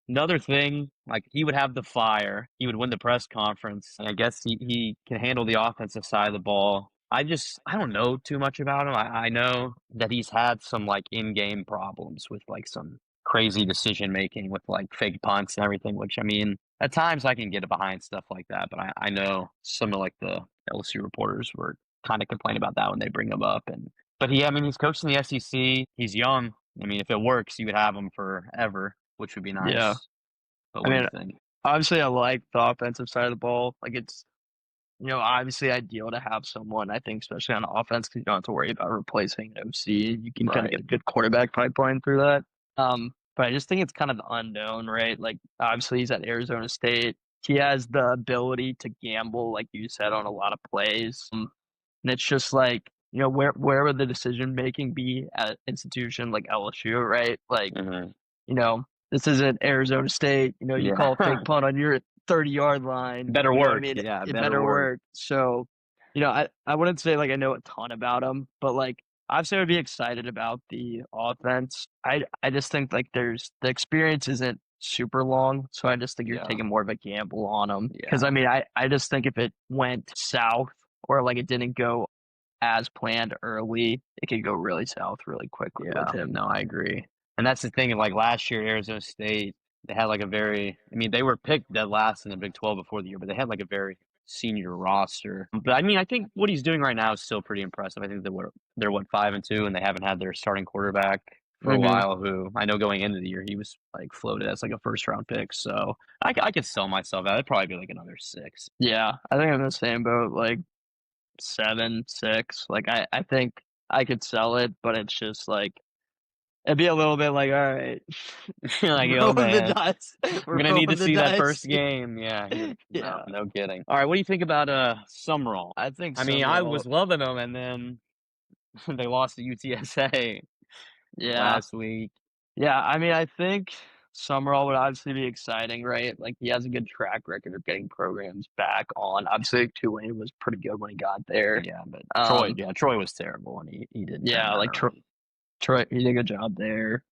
Another thing, like he would have the fire, he would win the press conference, and I guess he can handle the offensive side of the ball. I don't know too much about him. I know that he's had some like in-game problems with like some crazy decision making with like fake punts and everything, which I mean, at times I can get behind stuff like that, but I know some of like the LSU reporters were kind of complaining about that when they bring him up. And but I mean, he's coached in the SEC. He's young. I mean, if it works, you would have him forever, which would be Yeah. nice. But I what do you mean, think? obviously I like the offensive side of the ball. Like it's, obviously ideal to have someone, I think, especially on offense, because you don't have to worry about replacing an OC. You can kind of get Right. a good quarterback pipeline through that. But I just think it's kind of the unknown, right? Like obviously he's at Arizona State. He has the ability to gamble, like you said, on a lot of plays. And it's just like, where would the decision making be at an institution like LSU, right? Like, Hmm. you know, this isn't Arizona State. You Yeah. call a fake punt on your 30-yard line. Better You know what I work. mean? Yeah, It better better work. work. So, I wouldn't say like I know a ton about him, but like obviously I would be excited about the offense. I just think like the experience isn't super long, so I just think you're Yeah. taking more of a gamble on him. Because I Yeah. mean, I just think if it went south or like it didn't go as planned early, it could go really south really quickly with Yeah. him. No, I agree. And that's the thing. Like last year, Arizona State, they had like a very, I mean, they were picked dead last in the Big 12 before the year, but they had like a very senior roster. But I mean, I think what he's doing right now is still pretty impressive. I think they're what 5-2, and they haven't had their starting quarterback for a Hmm. while. Who I know going into the year he was like floated as like a first round pick. So I could sell myself out. It'd probably be like another 6. Yeah, I think I'm in the same boat, like 7, 6. Like I think I could sell it, but it's just like it'd be a little bit like, all right, Like, oh rolling the man, dice. I'm We're gonna need to rolling the see that dice. first game. Yeah, Yeah, no kidding. All right, what do you think about Summerall? I think I mean, I Summerall. was loving them, and then they lost to UTSA Yeah, last week. yeah. I mean, I think Summerall would obviously be exciting, right? Like he has a good track record of getting programs back on. Obviously, Tulane was pretty good when he got there. Yeah, but Um, Troy was terrible, and he didn't turn yeah, that like around. Troy, he did a good job there.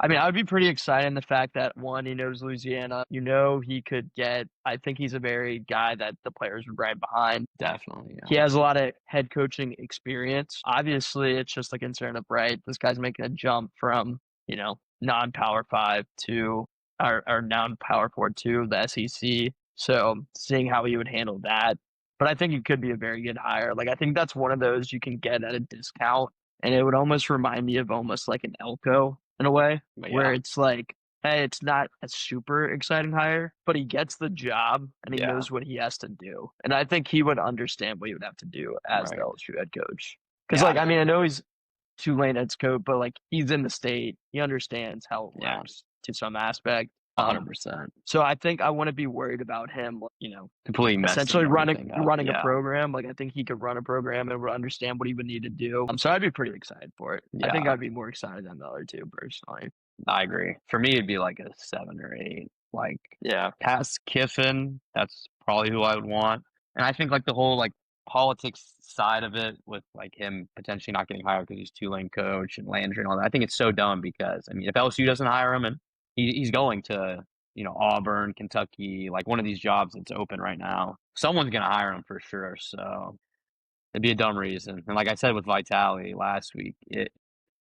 I mean, I would be pretty excited in the fact that one, he knows Louisiana. He could get. I think he's a very guy that the players would ride behind. Definitely, He yeah, has a lot of head coaching experience. Obviously, it's just a concern of right. This guy's making a jump from non-power five to or non-power four to the SEC. So seeing how he would handle that, but I think it could be a very good hire. Like I think that's one of those you can get at a discount, and it would almost remind me of almost like an Elko in a way, but where yeah, it's like hey, it's not a super exciting hire, but he gets the job and he yeah, knows what he has to do. And I think he would understand what he would have to do as the right, LSU head coach. Because, like, yeah, I mean, I know he's Tulane head coach, but like he's in the state. He understands how it yeah, works to some aspect. 100%. So I think I wouldn't be worried about him, Completely messing essentially running everything up. running a Yeah, program. Like I think he could run a program and would understand what he would need to do. So I'd be pretty excited for it. I think yeah, I'd be more excited than the other two personally. I agree. For me, it'd be like a 7 or 8. Like Yeah. past Kiffin, that's probably who I would want. And I think like the whole like politics side of it with like him potentially not getting hired because he's Tulane coach and Landry and all that. I think it's so dumb because I mean if LSU doesn't hire him and he's going to Auburn, Kentucky, like one of these jobs that's open right now, someone's gonna hire him for sure. So it'd be a dumb reason. And like I said with Vitale last week,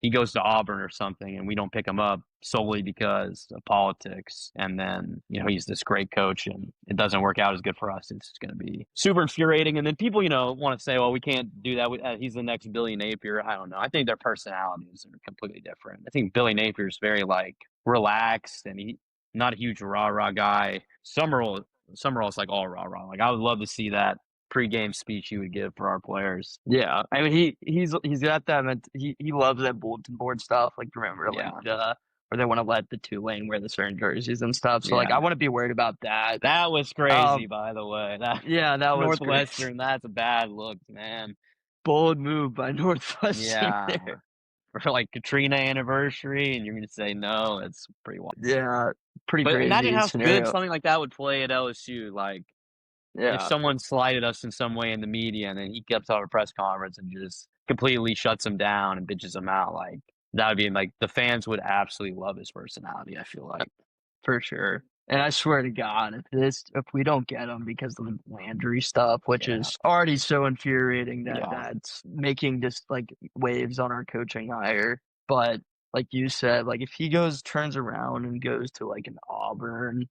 he goes to Auburn or something, and we don't pick him up solely because of politics. And then he's this great coach, and it doesn't work out as good for us. It's going to be super infuriating. And then people want to say, "Well, we can't do that. He's the next Billy Napier." I don't know. I think their personalities are completely different. I think Billy Napier is very like relaxed, and he not a huge rah rah guy. Summerall's like all rah rah. Like I would love to see that pre-game speech he would give for our players. Yeah, I mean he's got that he loves that bulletin board stuff. Like remember like Yeah, where they want to let the Tulane wear the certain jerseys and stuff. So like I yeah. wouldn't be worried about that. That was crazy, Um, by the way. That yeah, that was great. Northwestern, that's a bad look, man. Bold move by Northwestern Yeah, there. for like Katrina anniversary, and you're gonna say no. It's pretty wild. Yeah, pretty But imagine crazy how good scenario. something like that would play at LSU. Like if Yeah, someone slighted us in some way in the media, and then he comes out of a press conference and just completely shuts them down and bitches them out, like that would be like the fans would absolutely love his personality. I feel like. for sure. And I swear to God, if we don't get him because of the Landry stuff, which Yeah, is already so infuriating that yeah, that's making just like waves on our coaching hire. But like you said, like if he turns around and goes to like an Auburn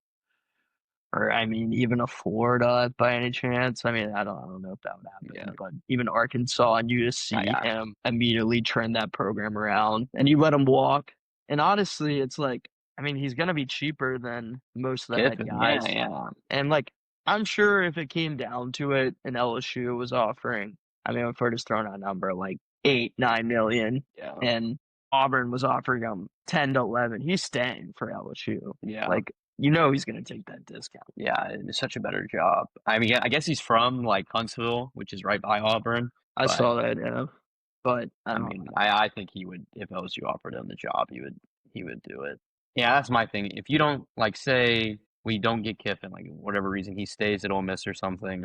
or I mean even a Florida by any chance, I mean I don't know if that would yeah, happen, but even Arkansas, and you just see yeah. him immediately turn that program around, and you let him walk. And honestly, it's like I mean he's gonna be cheaper than most of the head Kiffin, yeah, guys, yeah, and like I'm sure if it came down to it, and LSU was offering, I mean if we're just throwing out a number like 8, 9 million, yeah, and Auburn was offering him 10 to 11, he's staying for LSU. yeah. Like he's going to take that discount. Yeah, it's such a better job. I mean, I guess he's from like Huntsville, which is right by Auburn. I But saw that, yeah. But I I don't mean, know. I think he would if LSU offered him the job, he would do it. Yeah, that's my thing. If you don't like say we don't get Kiffin, like whatever reason he stays at Ole Miss or something,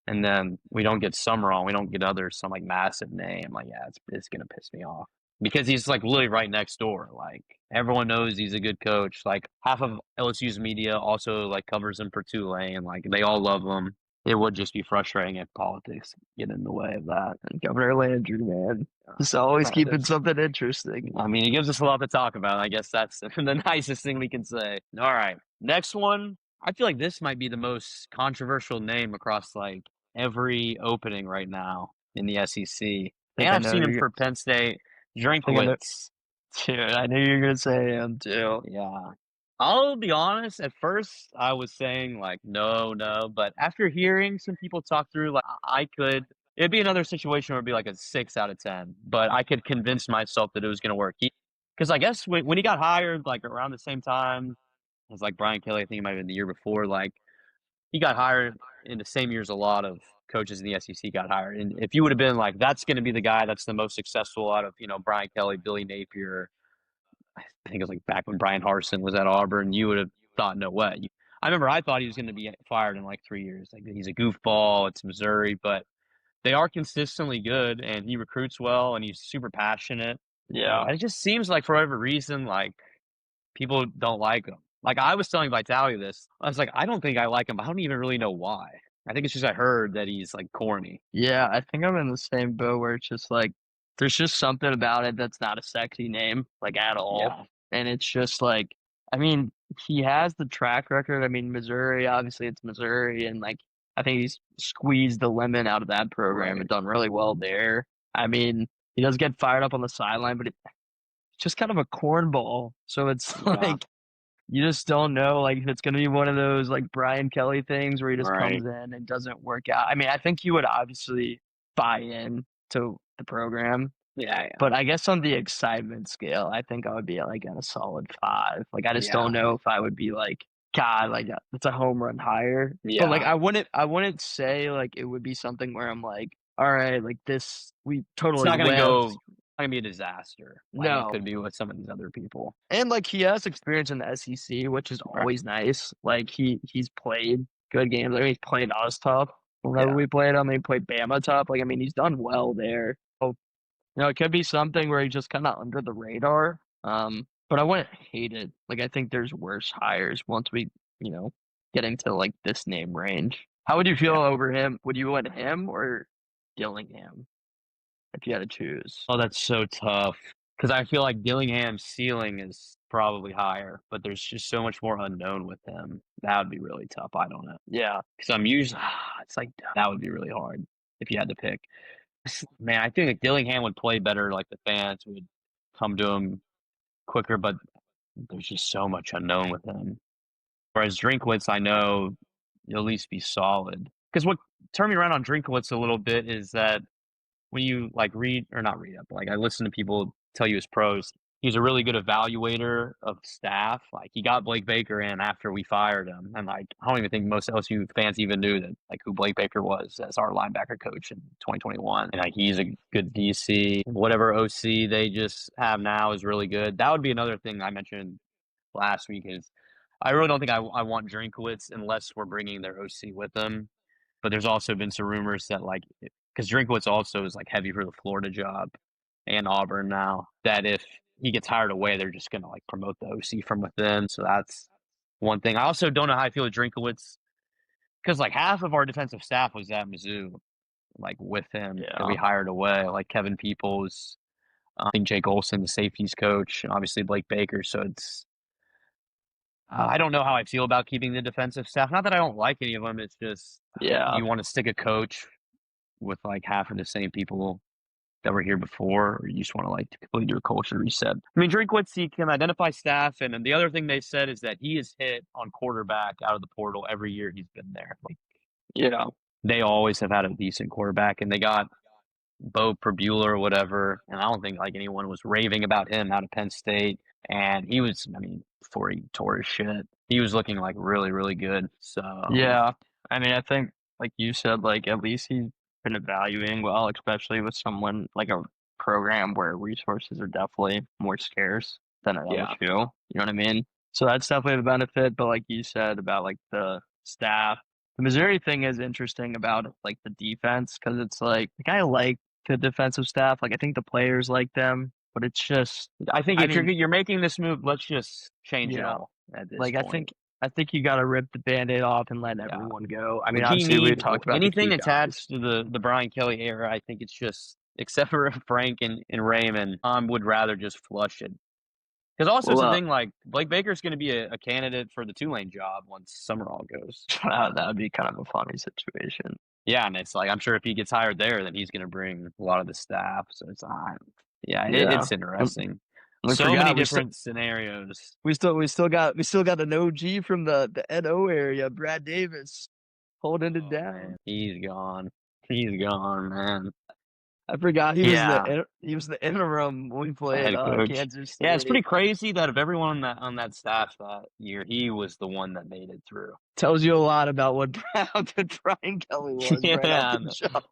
and then we don't get Summerall, we don't get some like massive name, like yeah, it's gonna piss me off. Because he's like literally right next door. Like everyone knows he's a good coach. Like half of LSU's media also like covers him for Tulane. Like they all love him. It would just be frustrating if politics get in the way of that. And Governor Landry, man. Uh, Just always but keeping something interesting. I mean, he gives us a lot to talk about. I guess that's the nicest thing we can say. All right, next one. I feel like this might be the most controversial name across like every opening right now in the SEC. I And think I I've know seen him you're for Penn State. I think I know Drinkwitz. dude, I knew you were gonna say him too. Yeah. I'll be honest, at first I was saying like no, no, but after hearing some people talk through like it'd be another situation where it'd be like a 6 out of 10, but I could convince myself that it was going to work. Because I guess when he got hired, like around the same time as like Brian Kelly, I think it might have been the year before, like he got hired in the same year as a lot of coaches in the SEC got hired. And if you would have been like, that's going to be the guy that's the most successful out of, Brian Kelly, Billy Napier, I think it was like back when Brian Harsin was at Auburn, you would have thought, no way. I remember I thought he was going to be fired in like 3 years. Like he's a goofball. It's Missouri, but they are consistently good, and he recruits well, and he's super passionate. Yeah. But it just seems like for whatever reason, like people don't like him. Like I was telling Vitaly this, I was like, I don't think I like him, but I don't even really know why. I think it's just I heard that he's like corny. Yeah, I think I'm in the same boat where it's just like there's just something about it that's not a sexy name, like at all. Yeah, And it's just like I mean, he has the track record. I mean, Missouri, obviously it's Missouri, and like I think he's squeezed the lemon out of that program and right. done really well there. I mean, he does get fired up on the sideline, but it's just kind of a cornball. So it's Yeah, like you just don't know like if it's gonna be one of those like Brian Kelly things where he just comes right. in and doesn't work out. I mean, I think he would obviously buy in to the program, Yeah, yeah, but I guess on the excitement scale, I think I would be like at a solid 5. Like I just yeah, don't know if I would be like, God, like it's a home run higher. But like yeah. I wouldn't say like it would be something where I'm like, all right, like this we It's totally not gonna whiffed. go. gonna be a disaster like it No. could be with some of these other people. And like he has experience in the SEC, which is Right. always nice. Like he's played good games. I mean, he's played us tough whenever Yeah. we played him. He played Bama tough. Like I mean, he's done well there. So it could be something where he's just kind of under the radar. But I wouldn't hate it. Like I think there's worse hires once we get into like this name range. How would you feel Yeah. over him? Would you want him or Dillingham if you had to choose? Oh, that's so tough because I feel like Gillingham's ceiling is probably higher, but there's just so much more unknown with him. That would be really tough. I don't know Yeah, because I'm usually it's like that would be really hard if you had to pick. Man, I think like Dillingham would play better. Like the fans would come to him quicker, but there's just so much unknown with him. Whereas Drinkwitz, I know he'll at least be solid. Because what turned me around on Drinkwitz a little bit is that when you like read or not read up, like I listen to people tell you his pros. He's a really good evaluator of staff. Like he got Blake Baker in after we fired him, and like I don't even think most LSU fans even knew that like who Blake Baker was as our linebacker coach in 2021. And like he's a good DC. Whatever OC they just have now is really good. That would be another thing I mentioned last week is I really don't think I want Drinkwitz unless we're bringing their OC with them. But there's also been some rumors that like because Drinkwitz also is like heavy for the Florida job and Auburn now. That if he gets hired away, they're just gonna like promote the OC from within. So that's one thing. I also don't know how I feel with Drinkwitz because like half of our defensive staff was at Mizzou, like with him that we yeah, hired away, like Kevin Peoples, I think Jake Olson, the safeties coach, and obviously Blake Baker. So it's I don't know how I feel about keeping the defensive staff. Not that I don't like any of them. It's just, do yeah, you want to stick a coach with like half of the same people that were here before, or you just want to like completely do a culture reset? I mean, Drinkwitz, he can identify staff, and the other thing they said is that he is hit on quarterback out of the portal every year he's been there. Like yeah, they always have had a decent quarterback, and they got Bo Perbula or whatever, and I don't think like anyone was raving about him out of Penn State. And he was, I mean, before he tore his shit, he was looking like really, really good. So yeah. I mean, I think like you said, like at least he's been evaluating well, especially with someone like a program where resources are definitely more scarce than at yeah, LSU. You know what I mean? So that's definitely the benefit. But like you said about like the staff, the Missouri thing is interesting about like the defense because it's like I like the defensive staff. Like I think the players like them, but it's just, I think I if mean, you're making this move, let's just change it yeah. all at this Like I point. think I think you got to rip the band-aid off and let Yeah. everyone go. I mean, Would he obviously we need talked about the anything key guys. attached to the Brian Kelly era? I think it's just, except for Frank and Raymond, would rather just flush it. Because also Well, it's the thing, like Blake Baker's going to be a candidate for the Tulane job once Summerall goes. that would be kind of a funny situation. Yeah, and it's like I'm sure if he gets hired there, then he's going to bring a lot of the staff. So it's yeah, Yeah, it's and interesting. we So many forgot we still different scenarios. we still got an OG from the NO area, Brad Davis, holding it Oh man, down. he's gone. He's gone, man. I forgot Yeah, he was the interim when we the played head coach. Kansas Yeah, it's pretty State. crazy that of everyone on that staff that year, he was the one that made it through. Tells you a lot about what how good Brian Kelly was right out Yeah. the jump.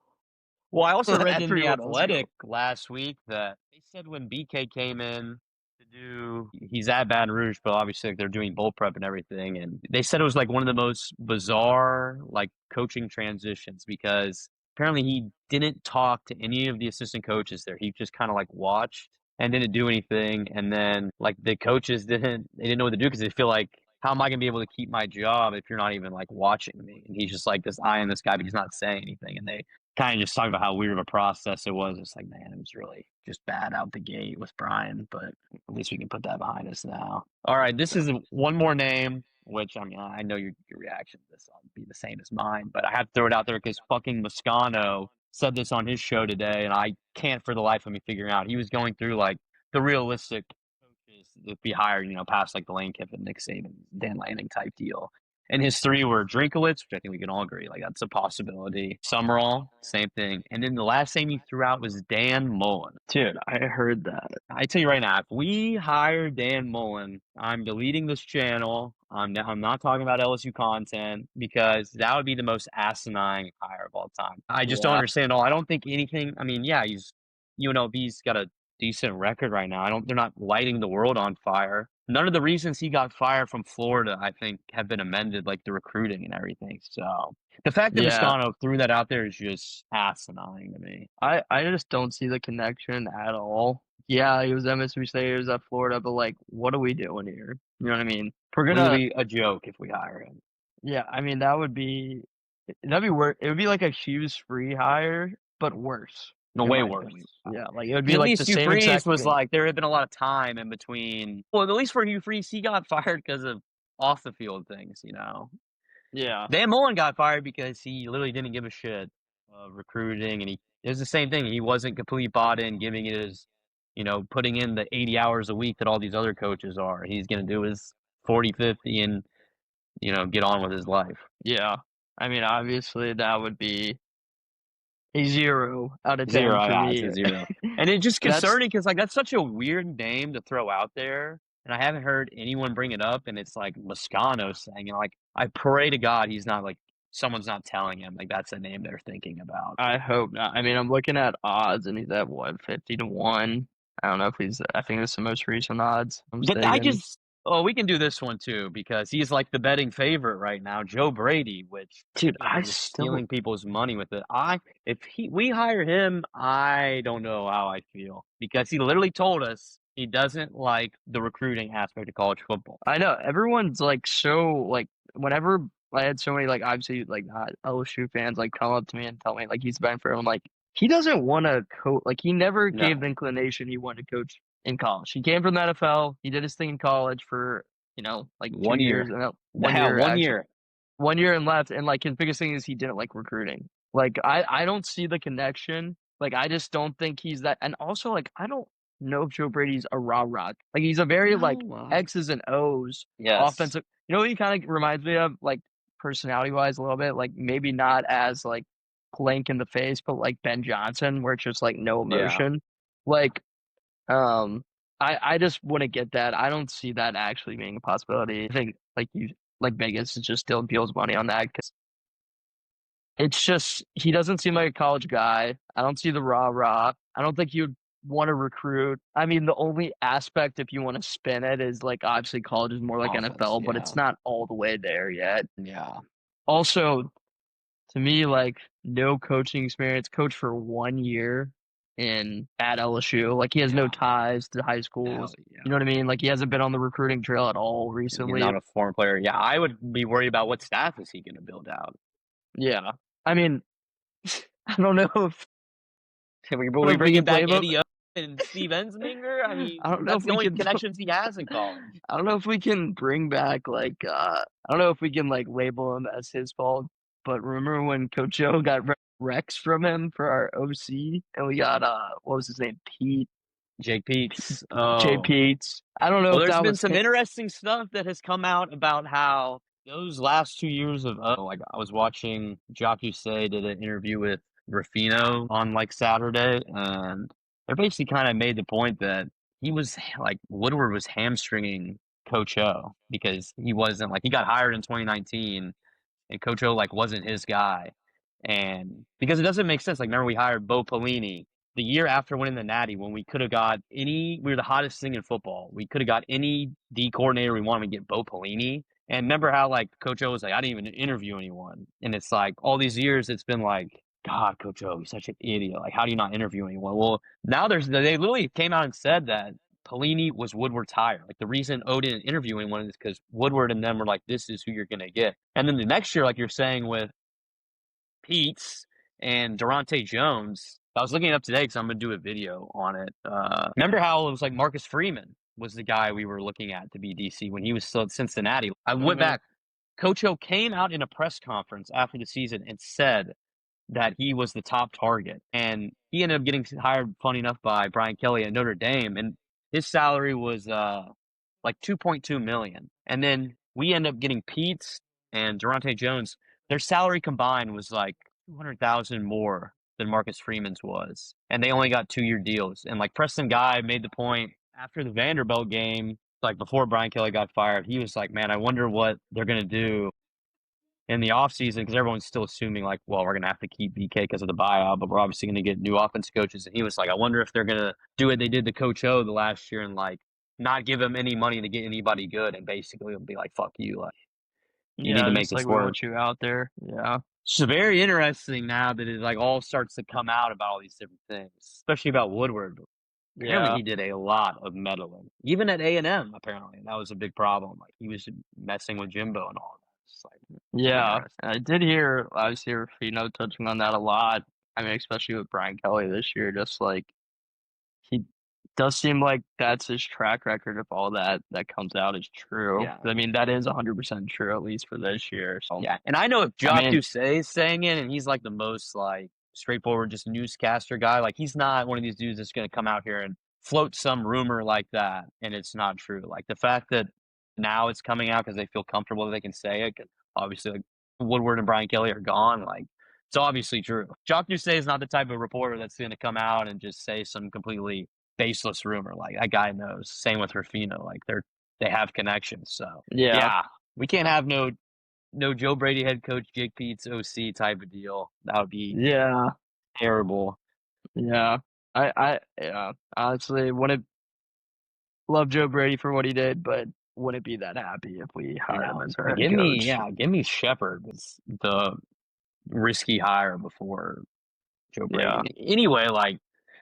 Well, I also read in The Everyone else Athletic go. last week that they said when BK came in to do, he's at Baton Rouge, but obviously like, they're doing bowl prep and everything, and they said it was like one of the most bizarre like coaching transitions because apparently he didn't talk to any of the assistant coaches there. He just kind of like watched and didn't do anything, and then like the coaches didn't know what to do because they feel like how am I gonna be able to keep my job if you're not even like watching me? And he's just like this eyeing this guy, but he's not saying anything, and they kind of just talking about how weird of a process it was. It's like, man, it was really just bad out the gate with Brian, but at least we can put that behind us now. All right, this is one more name, which I mean, I know your reaction to this will be the same as mine, but I have to throw it out there because fucking Moscano said this on his show today, and I can't for the life of me figure out. He was going through like the realistic coaches that be hired, past like the Lane Kiffin, Nick Saban, Dan Lanning type deal. And his three were Drinkowitz, which I think we can all agree, like that's a possibility. Summerall, same thing. And then the last name he threw out was Dan Mullen. Dude, I heard that. I tell you right now, if we hire Dan Mullen, I'm deleting this channel. I'm not talking about LSU content because that would be the most asinine hire of all time. I just don't Yeah. understand at all. I don't think anything. I mean, yeah, he's UNLV's got a decent record right now. I don't they're not lighting the world on fire. None of the reasons he got fired from Florida, I think, have been amended, like the recruiting and everything. So the fact that Yeah, Moscano threw that out there is just asinine to me. I just don't see the connection at all. Yeah, he was MSU State, he was at Florida, but like, what are we doing here? You know what I mean? If we're gonna, Completely a joke if we hire him. yeah, I mean that'd be worse. It would be like a Hughes free hire, but worse, No, in way my worse. opinion. Yeah, like it would Because be at like the least Hugh same Freeze exact was thing. like there had been a lot of time in between. Well, at least for Hugh Freeze, he got fired because of off the field things. Yeah, Dan Mullen got fired because he literally didn't give a shit recruiting, and it was the same thing. He wasn't completely bought in, giving it his, putting in the 80 hours a week that all these other coaches are. He's going to do his 40, 50, and get on with his life. yeah. I mean, obviously that would be a 0 out of 10 Zero, for yeah, it's me. a zero. And it's just That's concerning because like that's such a weird name to throw out there, and I haven't heard anyone bring it up. And it's like Moscano saying, like I pray to God he's not like someone's not telling him like that's a name they're thinking about. I hope not. I mean, I'm looking at odds and he's at what, 50-1. I don't know if I think it's the most recent odds. I'm But I mistaken. just we can do this one too because he's like the betting favorite right now, Joe Brady, which Dude, I just still stealing people's money with it. If we hire him, I don't know how I feel because he literally told us he doesn't like the recruiting aspect of college football. I know everyone's like so like whenever I had so many like obviously like not LSU fans like come up to me and tell me like he's been for him. I'm like he doesn't want to coach. Like he never gave the No, inclination he wanted to coach in college. He came from the NFL. He did his thing in college for like 2 years 1 year. and 1 year One actually year. 1 year and left. And like his biggest thing is he didn't like recruiting. Like I don't see the connection. Like I just don't think he's that. And also like I don't know if Joe Brady's a raw rock. Like he's a very like No. X's and O's Yes. offensive. You know what he kind of reminds me of, like personality wise, a little bit. Like maybe not as like blank in the face, but like Ben Johnson, where it's just like no Yeah. emotion. Like um, I just wouldn't get that. I don't see that actually being a possibility. I think like Vegas is just still deals money on that because it's just he doesn't seem like a college guy. I don't see the rah rah. I don't think you'd want to recruit. I mean, the only aspect if you want to spin it is like obviously college is more like Offense. NFL, but Yeah. it's not all the way there yet. Yeah. Also, to me, like no coaching experience, coach for 1 year in at LSU. Like he has no Yeah. ties to high Hell schools. You know yeah. what I mean? Like he hasn't been on the recruiting trail at all He's recently. not a foreign player. Yeah, I would be worried about what staff is he going to build out. Yeah. I mean, I don't know if Will I don't we know if we bringing can back blame him. Eddie O and Steve Ensminger? I I mean, don't know that's if the we only can connections he has in college. I don't know if we can bring back like I don't know if we can like label him as his fault, but remember when Coach Joe got Rex from him for our OC and we got what was his name? Jake Pete Peets. J Oh. Pete's. I don't know Well, if there's that been was some him. interesting stuff that has come out about how those last 2 years of like I was watching Jacques say did an interview with Rafino on like Saturday, and they basically kind of made the point that he was like Woodward was hamstringing Coach O because he wasn't like he got hired in 2019 and Coach O like wasn't his guy. And because it doesn't make sense. Like remember we hired Bo Pelini the year after winning the Natty when we could have got we were the hottest thing in football. We could have got any D coordinator we wanted to get Bo Pelini. And remember how like Coach O was like, I didn't even interview anyone. And it's like all these years it's been like, God, Coach O, he's such an idiot. Like, how do you not interview anyone? Well, now they literally came out and said that Pelini was Woodward's hire. Like the reason O didn't interview anyone is because Woodward and them were like, this is who you're gonna get. And then the next year, like you're saying with Pete's and Durante Jones, I was looking it up today because I'm gonna do a video on it. Remember how it was like Marcus Freeman was the guy we were looking at to be DC when he was still at Cincinnati. I went Hmm. back. Coach O came out in a press conference after the season and said that he was the top target. And he ended up getting hired, funny enough, by Brian Kelly at Notre Dame, and his salary was like 2.2 million. And then we end up getting Pete's and Durante Jones. Their salary combined was like 200,000 more than Marcus Freeman's was, and they only got 2-year deals. And like Preston Guy made the point after the Vanderbilt game, like before Brian Kelly got fired, he was like, "Man, I wonder what they're gonna do in the offseason because everyone's still assuming like, well, we're gonna have to keep BK because of the buyout, but we're obviously gonna get new offense coaches. And he was like, I wonder if they're gonna do what they did to Coach O the last year and like not give him any money to get anybody good, and basically be like, fuck you, like you need to Yeah, make just like this we work. want you out there. Yeah. It's very interesting now that it like all starts to come out about all these different things, especially about Woodward. Apparently, Yeah. he did a lot of meddling, even at A&M. Apparently, and that was a big problem. Like he was messing with Jimbo and all that. It's like so Yeah. interesting. I did hear obviously Rufino touching on that a lot. I mean, especially with Brian Kelly this year, just like he does seem like that's his track record if all that comes out is true. Yeah, I mean, that is 100% true, at least for this year. So, yeah. And I know if I Jock mean, Doucet is saying it, and he's like the most like straightforward, just newscaster guy. Like he's not one of these dudes that's going to come out here and float some rumor like that, and it's not true. Like the fact that now it's coming out because they feel comfortable that they can say it. 'Cause obviously, like Woodward and Brian Kelly are gone. Like it's obviously true. Jock Doucet is not the type of reporter that's going to come out and just say some completely baseless rumor. Like that guy knows. Same with Rufino. Like they have connections. So yeah. yeah, we can't have no Joe Brady head coach, Jake Pete's OC type of deal. That would be Yeah. terrible. Yeah. Yeah. Honestly, wouldn't love Joe Brady for what he did, but wouldn't be that happy if we hired him Yeah, as our head coach. give me Shepard was the risky hire before Joe Brady. Yeah. Anyway, like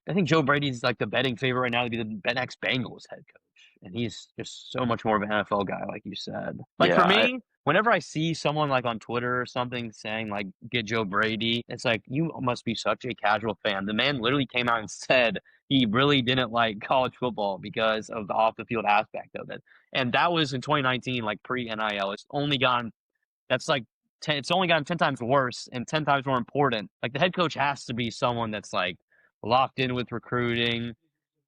I think Joe Brady's like the betting favorite right now to be the next Bengals head coach, and he's just so much more of an NFL guy, like you said. Like Yeah. for me, whenever I see someone like on Twitter or something saying like get Joe Brady, it's like you must be such a casual fan. The man literally came out and said he really didn't like college football because of the off the field aspect of it, and that was in 2019, like pre NIL. It's only gone that's like 10, it's only gotten 10 times worse and 10 times more important. Like the head coach has to be someone that's like locked in with recruiting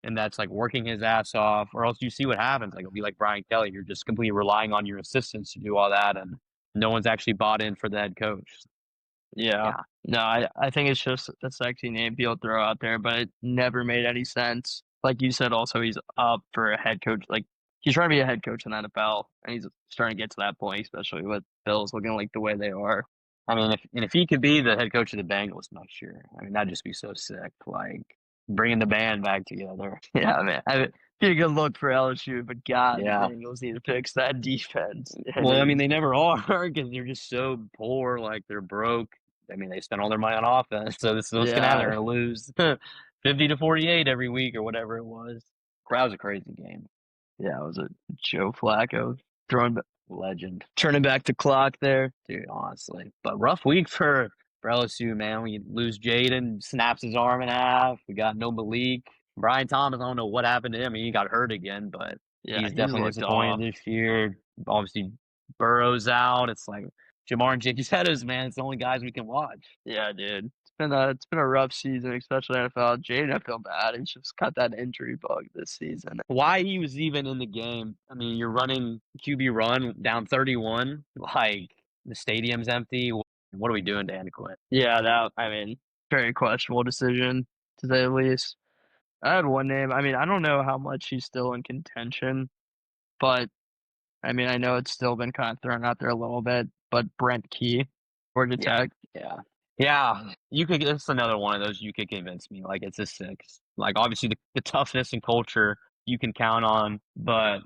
and that's like working his ass off, or else you see what happens. Like it'll be like Brian Kelly. You're just completely relying on your assistants to do all that, and no one's actually bought in for the head coach. Yeah. Yeah. No, I think it's just a sexy name people throw out there, but it never made any sense. Like you said, also he's up for a head coach. Like he's trying to be a head coach in the NFL, and he's starting to get to that point, especially with Bills looking like the way they are. I mean, if he could be the head coach of the Bengals next year, I mean that'd just be so sick. Like bringing the band back together. Yeah, man. It'd be a good look for LSU, but God, the Yeah. Bengals need to fix that defense. It Well, I mean, is. they never are because they're just so poor. Like they're broke. I mean, they spend all their money on offense, so this is what's gonna happen. Yeah, They're gonna lose 50-48 every week or whatever it was. That was a crazy game. yeah. It was a Joe Flacco throwing, Legend, turning back the clock there. dude. Honestly, but rough week for LSU, man. We lose Jaden, snaps his arm in half. We got no Malik. Brian Thomas, I don't know what happened to him. He got hurt again, but Yeah, he's he's definitely looked disappointed off. this year. Obviously, Burrow's out. It's like Jamar and J.K. Pettis, man. It's the only guys we can watch. Yeah, dude. It's been a rough season, especially NFL. Jaden, I feel bad. He's just got that injury bug this season. Why he was even in the game? I mean, you're running QB run down 31. Like the stadium's empty. What are we doing, Dan Quinn? Yeah, that I mean, very questionable decision to say the least. I had one name. I mean, I don't know how much he's still in contention, but I mean, I know it's still been kind of thrown out there a little bit. But Brent Key, Georgia Yeah, Tech. yeah, yeah. You could. It's another one of those. You could convince me. Like it's a six. Like obviously the toughness and culture you can count on, but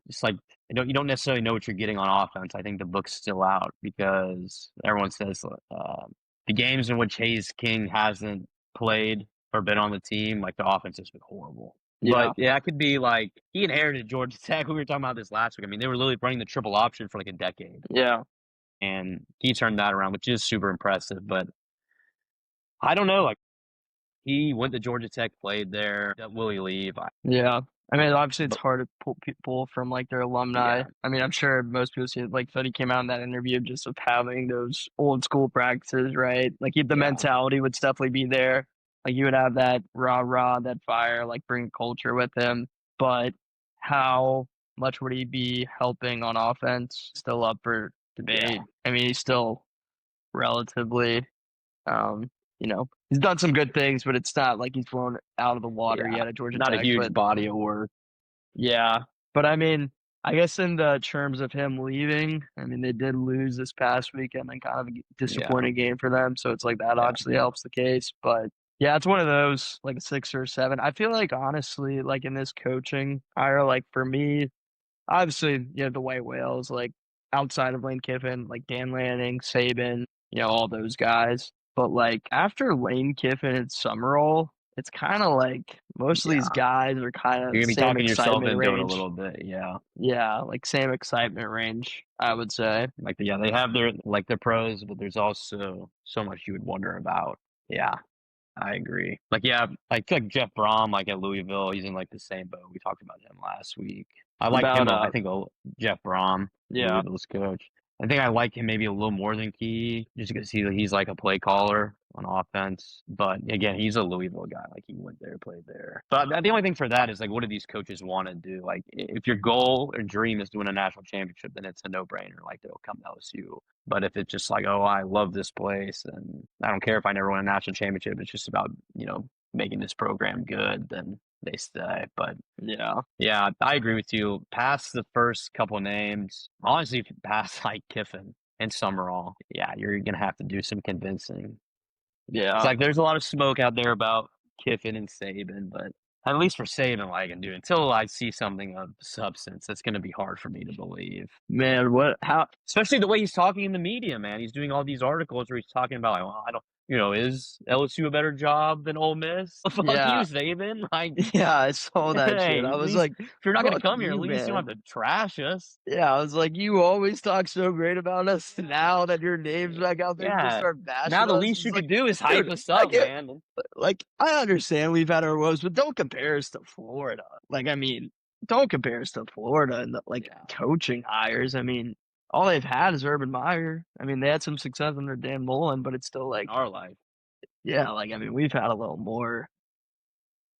it's like you don't necessarily know what you're getting on offense. I think the book's still out because everyone says the games in which Hayes King hasn't played or been on the team, like the offense has been horrible. Yeah, But yeah, it could be like he inherited Georgia Tech. We were talking about this last week. I mean, they were literally running the triple option for like a decade, yeah, and he turned that around, which is super impressive. But I don't know, like he went to Georgia Tech, played there. Will he leave? yeah. I mean, obviously, it's But hard to pull people from like their alumni. yeah, I mean, I'm sure most people see it. Like Fetty came out in that interview just of having those old school practices, right? Like the yeah, mentality would definitely be there. Like you would have that rah rah, that fire, like bring culture with him. But how much would he be helping on offense? Still up for yeah, debate. I mean, he's still relatively, um, he's done some good things, but it's not like he's blown out of the water yeah. yet at Georgia Not a Tech. huge But body of work. yeah, but I mean, I guess in the terms of him leaving, I mean, they did lose this past weekend and kind of a Yeah, disappointing game for them. So it's like that yeah, obviously helps the case. But yeah, it's one of those like a 6 or 7. I feel like honestly, like in this coaching hire, like for me, obviously, the white whales, like outside of Lane Kiffin, like Dan Lanning, Saban, all those guys. But like after Lane Kiffin and Summerall, it's kind of like most of these yeah. guys are kind You're of gonna be same talking yourself excitement into it a range. little bit, yeah. Yeah, like same excitement range, I would say. Like, yeah, they have their pros, but there's also so much you would wonder about. Yeah, I agree. Like, yeah, I feel like Jeff Brom, like at Louisville, he's in like the same boat. We talked about him last week. I like About him. I think Jeff Brom, yeah, Louisville's coach. I think I like him maybe a little more than Key, just because he's like a play caller on offense. But again, he's a Louisville guy. Like he went there, played there. But the only thing for that is like, what do these coaches want to do? Like, if your goal or dream is to win a national championship, then it's a no-brainer. Like they'll come to LSU. But if it's just like, oh, I love this place and I don't care if I never win a national championship, it's just about, making this program good, then they stay. But yeah, yeah, I agree with you. Past the first couple names, honestly, if you pass like Kiffin and Summerall, yeah, you're gonna have to do some convincing. It's yeah. like there's a lot of smoke out there about Kiffin and Saban, but at least for Saban, like, and dude, until I see something of substance, it's gonna be hard for me to believe. Man, what? How? Especially the way he's talking in the media, man. He's doing all these articles where he's talking about, like, well, I don't, is LSU a better job than Ole Miss? Fuck you, Yeah, Saban. Like, yeah. I saw that shit. hey, I at was least like, if you're not gonna "Fuck come here, at you, least you don't man." have to trash us. Yeah, I was like, "You always talk so great about us. Now that your name's back out there, you just Yeah. start Now bashing the us." least It's you like, could do is hype dude, us I up, get man. like I understand we've had our woes, but don't compare us to Florida. Like, I mean, don't compare us to Florida and the, like Yeah. coaching hires. I mean, all they've had is Urban Meyer. I mean, they had some success under Dan Mullen, but it's still In like, our life. yeah, like I mean, we've had a little more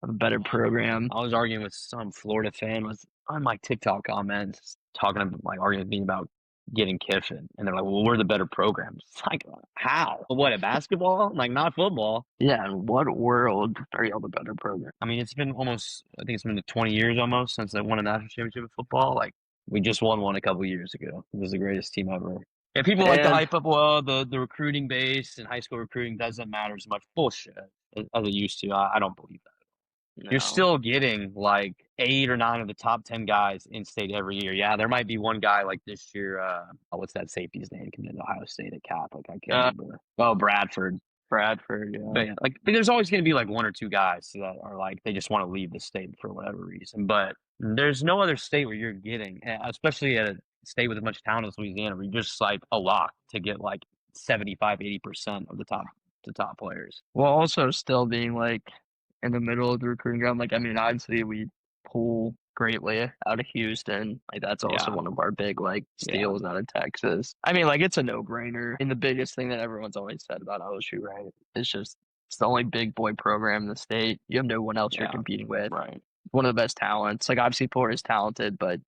of a better program. I was arguing with some Florida fan was on my TikTok comments talking about like arguing with me about getting Kiffin, and they're like, "Well, we're the better program." It's like, how? What at basketball? Like not football. Yeah, in what world are y'all the better program? I mean, it's been almost. I think it's been 20 years almost since they won a national championship in football. Like we just won one a couple years ago. It was the greatest team ever. Yeah, people like to Man, hype up. Well, the recruiting base and high school recruiting doesn't matter as much. Bullshit as it used to. I don't believe that. You're no. still getting like 8 or 9 of the top 10 guys in state every year. Yeah, there might be one guy like this year. What's that safety's name? Coming to Ohio State at Catholic. I can't Uh, remember. Oh, Bradford. Bradford, yeah. But yeah, but there's always going to be like 1 or 2 guys that are like they just want to leave the state for whatever reason. But there's no other state where you're getting, especially at a state with as much talent as Louisiana, where you're just like a lock to get like 75, 80% of the top players. Well, also still being like in the middle of the recruiting ground. Like, I mean, obviously we pull greatly out of Houston. Like, that's also Yeah, one of our big like yeah, steals out of Texas. I mean, like it's a no-brainer. And the biggest thing that everyone's always said about LSU, right? It's just it's the only big boy program in the state. You have no one else you're yeah. competing with. Right. One of the best talents. Like obviously Florida's talented, but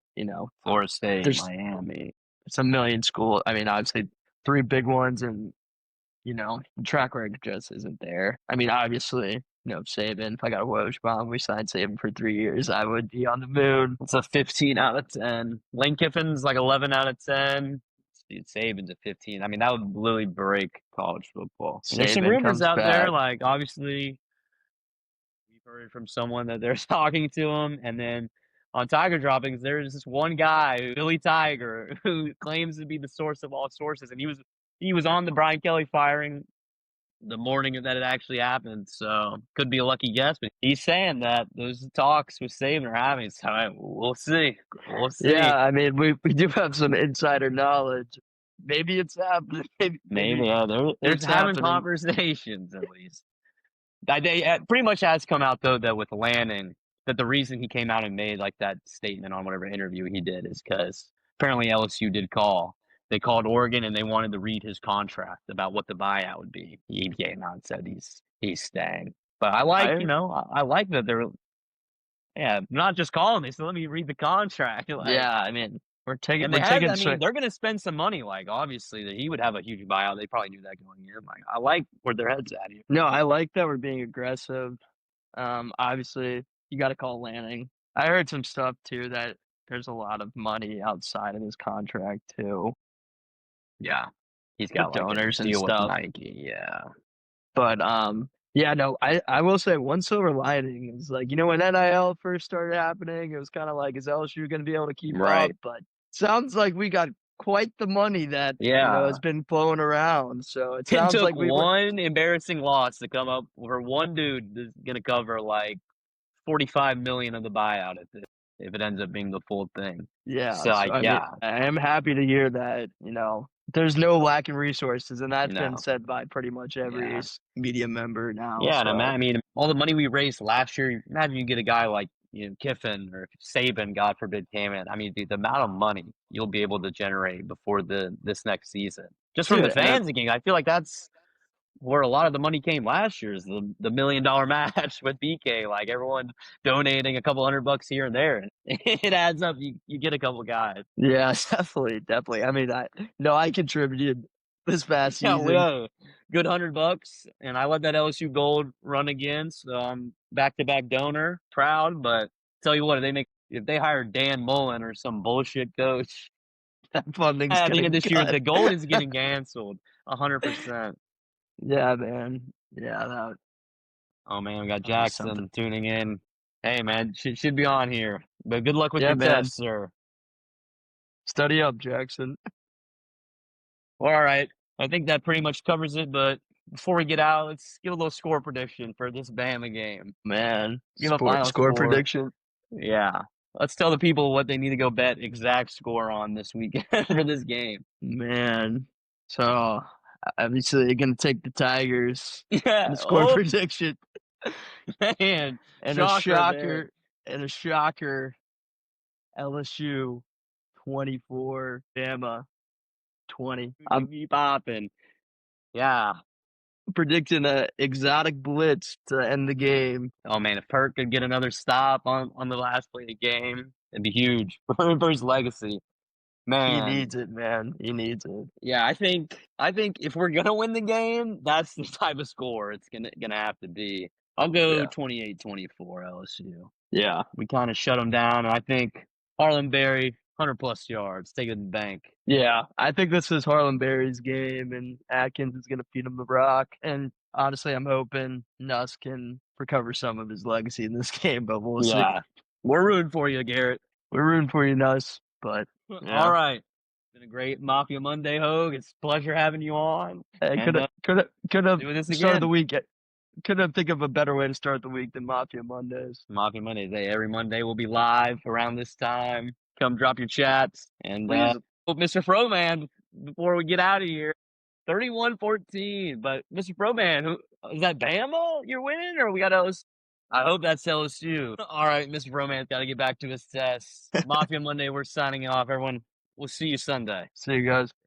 Florida State, there's Miami. it's a million schools. I mean, obviously three big ones and the track record just isn't there. I mean, obviously, Saban, if I got a Woj bomb, we signed Saban for 3 years, I would be on the moon. It's a 15 out of 10. Lane Kiffin's like 11 out of 10. Dude, Saban's a 15. I mean, that would literally break college football. And there's some Saban rumors comes out there, back. like obviously we've heard from someone that they're talking to him, and then on Tiger droppings, there's this one guy, Billy Tiger, who claims to be the source of all sources, and he was on the Brian Kelly firing the morning that it actually happened. So could be a lucky guess, but he's saying that those talks with Saban are having. So we'll see. We'll Yeah, see. I mean, we do have some insider knowledge. Maybe it's happening. Maybe Maybe yeah, there's it's having happening. conversations at least. They pretty much has come out though that with Lanning, that the reason he came out and made like that statement on whatever interview he did is because apparently LSU did call. They called Oregon and they wanted to read his contract about what the buyout would be. He came out and said he's staying. But I like, I I like that they're not just calling. They said, let me read the contract. Like, yeah, I mean, we're taking and we're taking I mean, swing. they're going to spend some money. Like, obviously, that he would have a huge buyout. They probably knew that going in. Like, I like where their heads at here. No, I like that we're being aggressive. Obviously, you got to call Lanning. I heard some stuff too that there's a lot of money outside of his contract too Yeah. He's with got like a donors and deal with stuff. Nike. Yeah. But yeah, no, I will say one silver lining is like, when NIL first started happening, it was kind of like, is LSU going to be able to keep up? Right. But sounds like we got quite the money that, has Yeah. been flowing around. So it It sounds took like we're one embarrassing loss to come up for one dude that's gonna cover like 45 million of the buyout if it ends up being the full thing. yeah. So So I mean, yeah, I am happy to hear that, there's no lack in resources, and that's been no, said by pretty much every yeah, media member now. yeah. And So I mean, all the money we raised last year. Imagine you get a guy like Kiffin or Saban, God forbid, came in. I mean, dude, the amount of money you'll be able to generate before this next season, just from the dude, and fans again. I feel like that's where a lot of the money came last year is the $1 million match with BK. Like everyone donating a couple $100 here and there, and it adds up. You get a couple guys. yeah, definitely, definitely. I mean, I contributed this past Yeah, we season. have a good $100, and I let that LSU gold run again. So I'm back to back donor, proud. But tell you what, if they hire Dan Mullen or some bullshit coach That funding's at the end of getting this year, cut. the gold is getting canceled 100%. Yeah, man. Yeah, Oh man, we got that'll be something. Jackson tuning in. Hey man, should be on here. But good luck with Yeah, your man. test, sir. Study up, Jackson. Well, all right. I think that pretty much covers it. But before we get out, let's give a little score prediction for this Bama game. Man, Give a final score score. prediction. Yeah. Let's tell the people what they need to go bet exact score on this weekend for this game. Man. So obviously you're gonna take the Tigers in Yeah. the score Oh prediction. man. And a Shocker there. shocker, and a shocker, LSU 24, Bama 20. We I'm be popping. Yeah. predicting a exotic blitz to end the game. Oh man, if Perk could get another stop on the last play of the game, it'd be huge for his legacy. He Man, needs it, man. He needs it. yeah, I think if we're gonna win the game, that's the type of score it's gonna have to be. I'll go Yeah. 28-24 LSU. Yeah. We kind of shut them down, and I think Harlan Berry 100+ yards, take it to the bank. Yeah. I think this is Harlan Berry's game, and Atkins is going to feed him the rock. And honestly, I'm hoping Nuss can recover some of his legacy in this game, but we'll see. Yeah, we're rooting for you, Garrett. We're rooting for you, Nuss. But All yeah. right, been a great Mafia Monday, Hogue. It's a pleasure having you on, Hey, and could have doing this started the again. week. Couldn't think of a better way to start the week than Mafia Mondays. Mafia Mondays. Hey, every Monday we'll be live around this time. Come drop your chats. And Please. Mr. Froman, before we get out of here, 31-14. But Mr. Froman, is that Bama you're winning, or we got LSU? I hope that's LSU. All right, Mr. Froman's got to get back to his test. Mafia Monday, we're signing off. Everyone, we'll see you Sunday. See you guys.